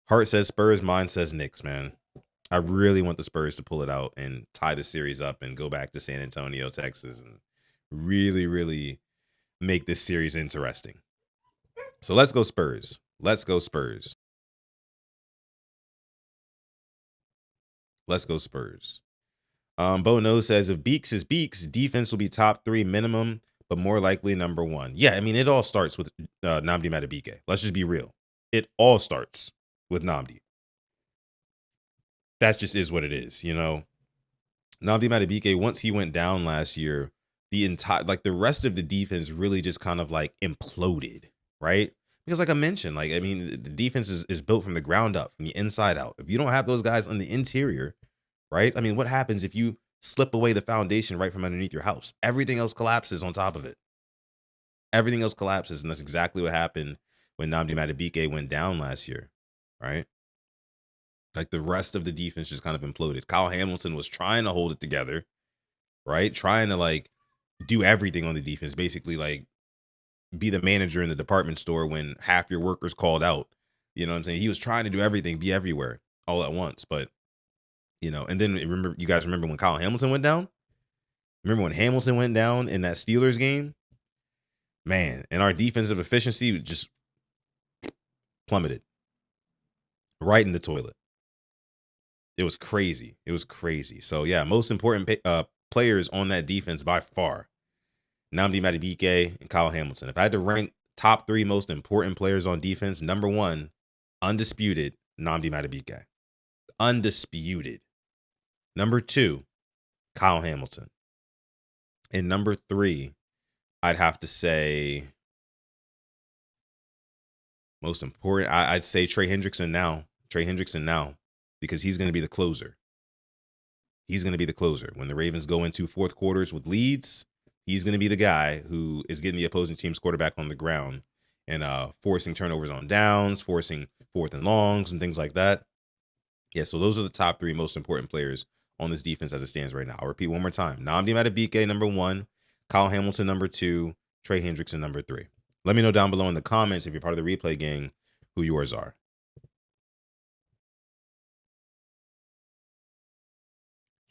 Heart says Spurs, mind says Knicks, man. I really want the Spurs to pull it out and tie the series up and go back to San Antonio, Texas, and really, really make this series interesting. So let's go Spurs. Let's go Spurs. Let's go Spurs. Bo Knows says, if Beaks is Beaks, defense will be top 3 minimum, but more likely number 1. Yeah, I mean, it all starts with Nnamdi Madubuike. Let's just be real. It all starts with Nnamdi. That just is what it is, you know. Nnamdi Madubuike, once he went down last year, the rest of the defense really just kind of like imploded, right? Because like I mentioned, like, I mean, the defense is built from the ground up, from the inside out. If you don't have those guys on the interior, right? I mean, what happens if you slip away the foundation right from underneath your house? Everything else collapses on top of it. Everything else collapses, and that's exactly what happened when Nnamdi Madubuike went down last year, right? Like the rest of the defense just kind of imploded. Kyle Hamilton was trying to hold it together, right? Trying to like do everything on the defense, basically like be the manager in the department store when half your workers called out. You know what I'm saying? He was trying to do everything, be everywhere all at once. But, you know, and then you guys remember when Kyle Hamilton went down? Remember when Hamilton went down in that Steelers game? Man, and our defensive efficiency just plummeted right in the toilet. It was crazy. It was crazy. So yeah, most important players on that defense by far, Nnamdi Madubuike and Kyle Hamilton. If I had to rank top 3 most important players on defense, number 1, undisputed, Nnamdi Madubuike. Undisputed. Number 2, Kyle Hamilton. And number 3, I'd have to say most important, I'd say Trey Hendrickson now. Because he's going to be the closer. He's going to be the closer. When the Ravens go into fourth quarters with leads, he's going to be the guy who is getting the opposing team's quarterback on the ground and forcing turnovers on downs, forcing 4th and longs and things like that. Yeah, so those are the top 3 most important players on this defense as it stands right now. I'll repeat one more time. Nnamdi Madubuike, number 1. Kyle Hamilton, number 2. Trey Hendrickson, number 3. Let me know down below in the comments if you're part of the replay gang who yours are.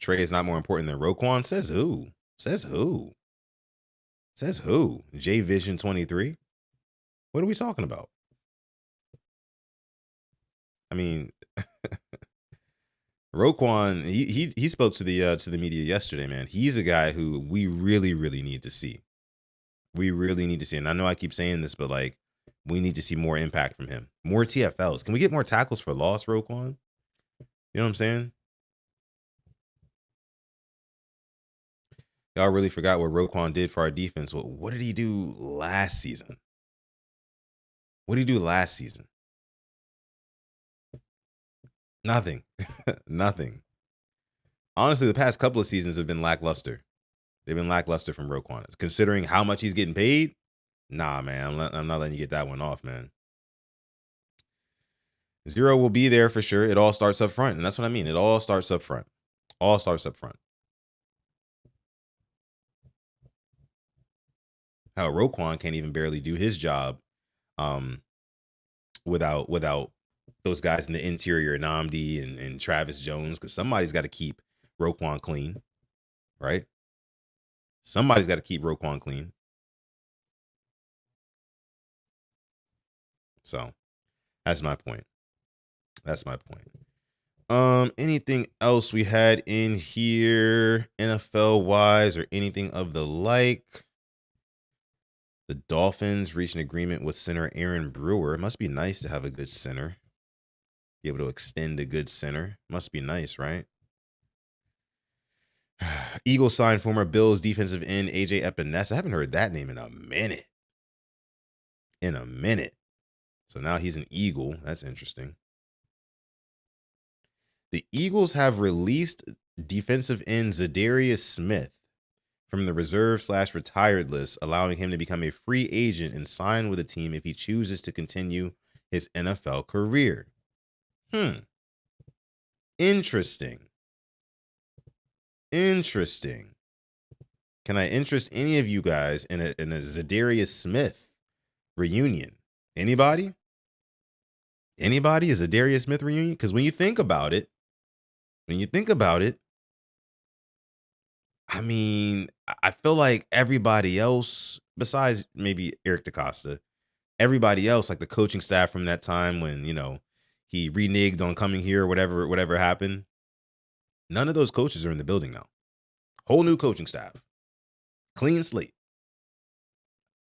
Trey is not more important than Roquan. Says who? Says who? Says who? J Vision 23. What are we talking about? I mean, Roquan, he spoke to the media yesterday, man. He's a guy who we really, really need to see. We really need to see. And I know I keep saying this, but like, we need to see more impact from him. More TFLs. Can we get more tackles for loss, Roquan? You know what I'm saying? Y'all really forgot what Roquan did for our defense. Well, what did he do last season? What did he do last season? Nothing. Nothing. Honestly, the past couple of seasons have been lackluster. They've been lackluster from Roquan. Considering how much he's getting paid, nah, man. I'm not letting you get that one off, man. 0 will be there for sure. It all starts up front. And that's what I mean. It all starts up front. All starts up front. How Roquan can't even barely do his job without those guys in the interior, Nnamdi and Travis Jones, because somebody's got to keep Roquan clean, right? Somebody's got to keep Roquan clean. So that's my point. That's my point. Anything else we had in here, NFL wise, or anything of the like? The Dolphins reached an agreement with center Aaron Brewer. It must be nice to have a good center. Be able to extend a good center. Must be nice, right? Eagles signed former Bills defensive end AJ Epinesa. I haven't heard that name in a minute. So now he's an Eagle. That's interesting. The Eagles have released defensive end Zadarius Smith from the reserve/retired list, allowing him to become a free agent and sign with a team if he chooses to continue his NFL career. Interesting. Can I interest any of you guys in a Zadarius Smith reunion? Anybody? A Zadarius Smith reunion? Because when you think about it, I mean, I feel like everybody else, besides maybe Eric DaCosta, everybody else, like the coaching staff from that time when, he reneged on coming here or whatever happened, none of those coaches are in the building now. Whole new coaching staff. Clean slate.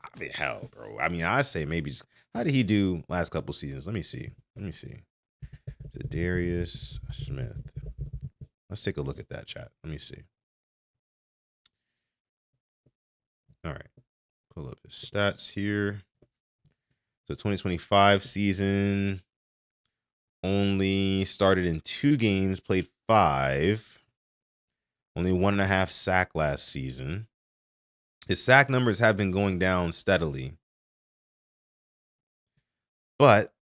I mean, hell, bro. I mean, I say maybe just, how did he do last couple seasons? Let me see. Zadarius Smith. Let's take a look at that, chat. Let me see. All right. Pull up his stats here. So 2025 season, only started in 2 games, played 5. Only 1.5 sack last season. His sack numbers have been going down steadily. But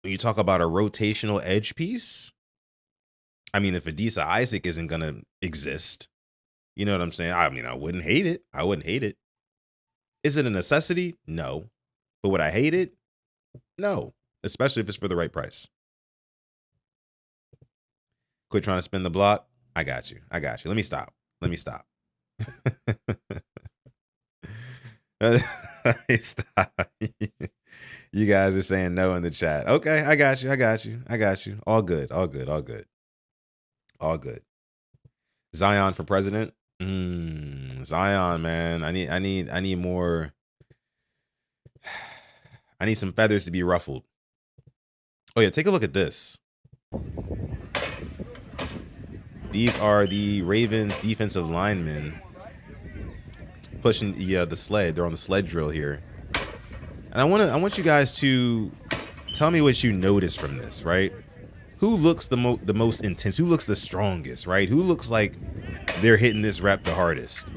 when you talk about a rotational edge piece, I mean, if Adisa Isaac isn't going to exist, you know what I'm saying? I mean, I wouldn't hate it. Is it a necessity? No. But would I hate it? No. Especially if it's for the right price. Quit trying to spin the block. I got you. Let me stop. Stop. You guys are saying no in the chat. Okay, I got you. All good. Zion for president. Zion, man. I need more. I need some feathers to be ruffled. Oh yeah, take a look at this. These are the Ravens defensive linemen pushing the sled. They're on the sled drill here. And I want you guys to tell me what you notice from this, right? Who looks the most intense? Who looks the strongest, right? Who looks like they're hitting this rep the hardest?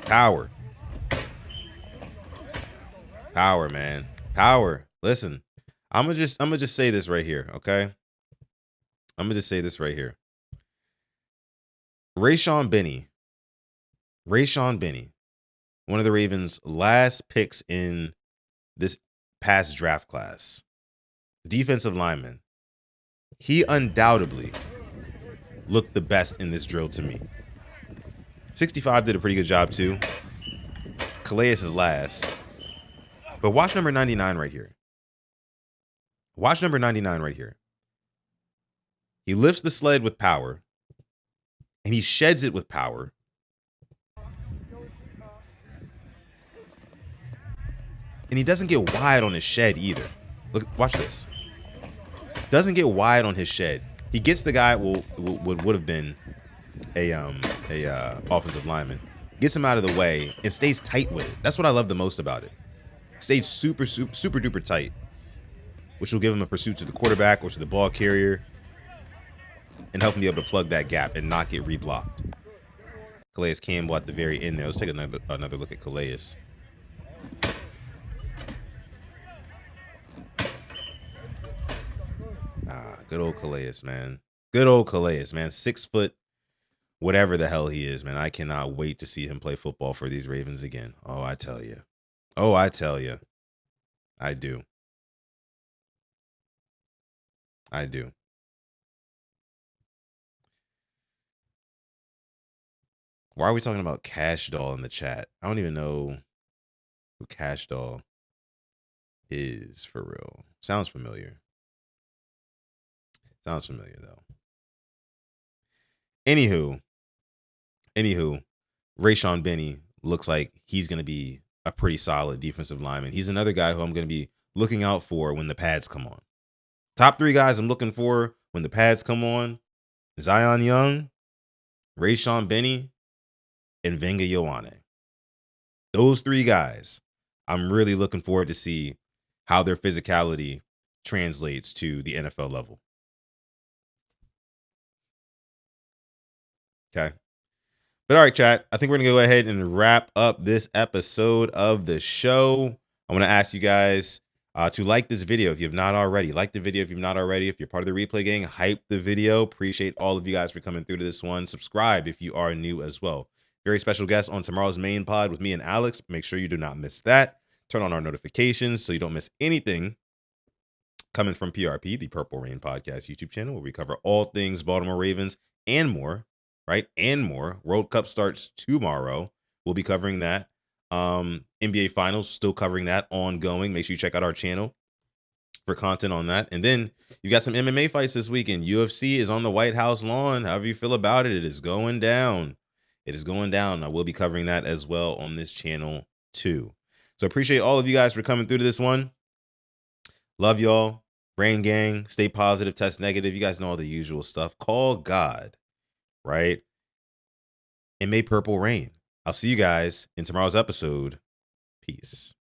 Power, man. Power. Listen, I'm gonna just say this right here, okay? Rayshon Benny, one of the Ravens' last picks in this past draft class, defensive lineman. He undoubtedly looked the best in this drill to me. 65 did a pretty good job too. Calais is last. But watch number 99 right here. He lifts the sled with power. And he sheds it with power. And he doesn't get wide on his shed either. Look, watch this. Doesn't get wide on his shed. He gets the guy would have been a offensive lineman. Gets him out of the way and stays tight with it. That's what I love the most about it. Stays super duper tight, which will give him a pursuit to the quarterback or to the ball carrier and help him be able to plug that gap and not get reblocked. Calais Campbell at the very end there. Let's take another look at Calais. Good old Calais, man. 6 foot, whatever the hell he is, man. I cannot wait to see him play football for these Ravens again. Oh, I tell you. I do. Why are we talking about Cash Doll in the chat? I don't even know who Cash Doll is for real. Sounds familiar. Sounds familiar though. Anywho, Rayshon Benny looks like he's going to be a pretty solid defensive lineman. He's another guy who I'm going to be looking out for when the pads come on. Top 3 guys I'm looking for when the pads come on: Zion Young, Rayshon Benny, and Venga Ioane. Those 3 guys, I'm really looking forward to see how their physicality translates to the NFL level. Okay. But all right, chat, I think we're going to go ahead and wrap up this episode of the show. I want to ask you guys to like this video if you have not already. Like the video if you've not already. If you're part of the replay gang, hype the video. Appreciate all of you guys for coming through to this one. Subscribe if you are new as well. Very special guest on tomorrow's main pod with me and Alex. Make sure you do not miss that. Turn on our notifications so you don't miss anything coming from PRP, the Purple Rain Podcast YouTube channel, where we cover all things Baltimore Ravens and more. Right? And more. World Cup starts tomorrow. We'll be covering that. NBA Finals, still covering that ongoing. Make sure you check out our channel for content on that. And then you got some MMA fights this weekend. UFC is on the White House lawn. However you feel about it, it is going down. It is going down. I will be covering that as well on this channel too. So appreciate all of you guys for coming through to this one. Love y'all. Brain gang. Stay positive. Test negative. You guys know all the usual stuff. Call God. Right? And may purple rain. I'll see you guys in tomorrow's episode. Peace.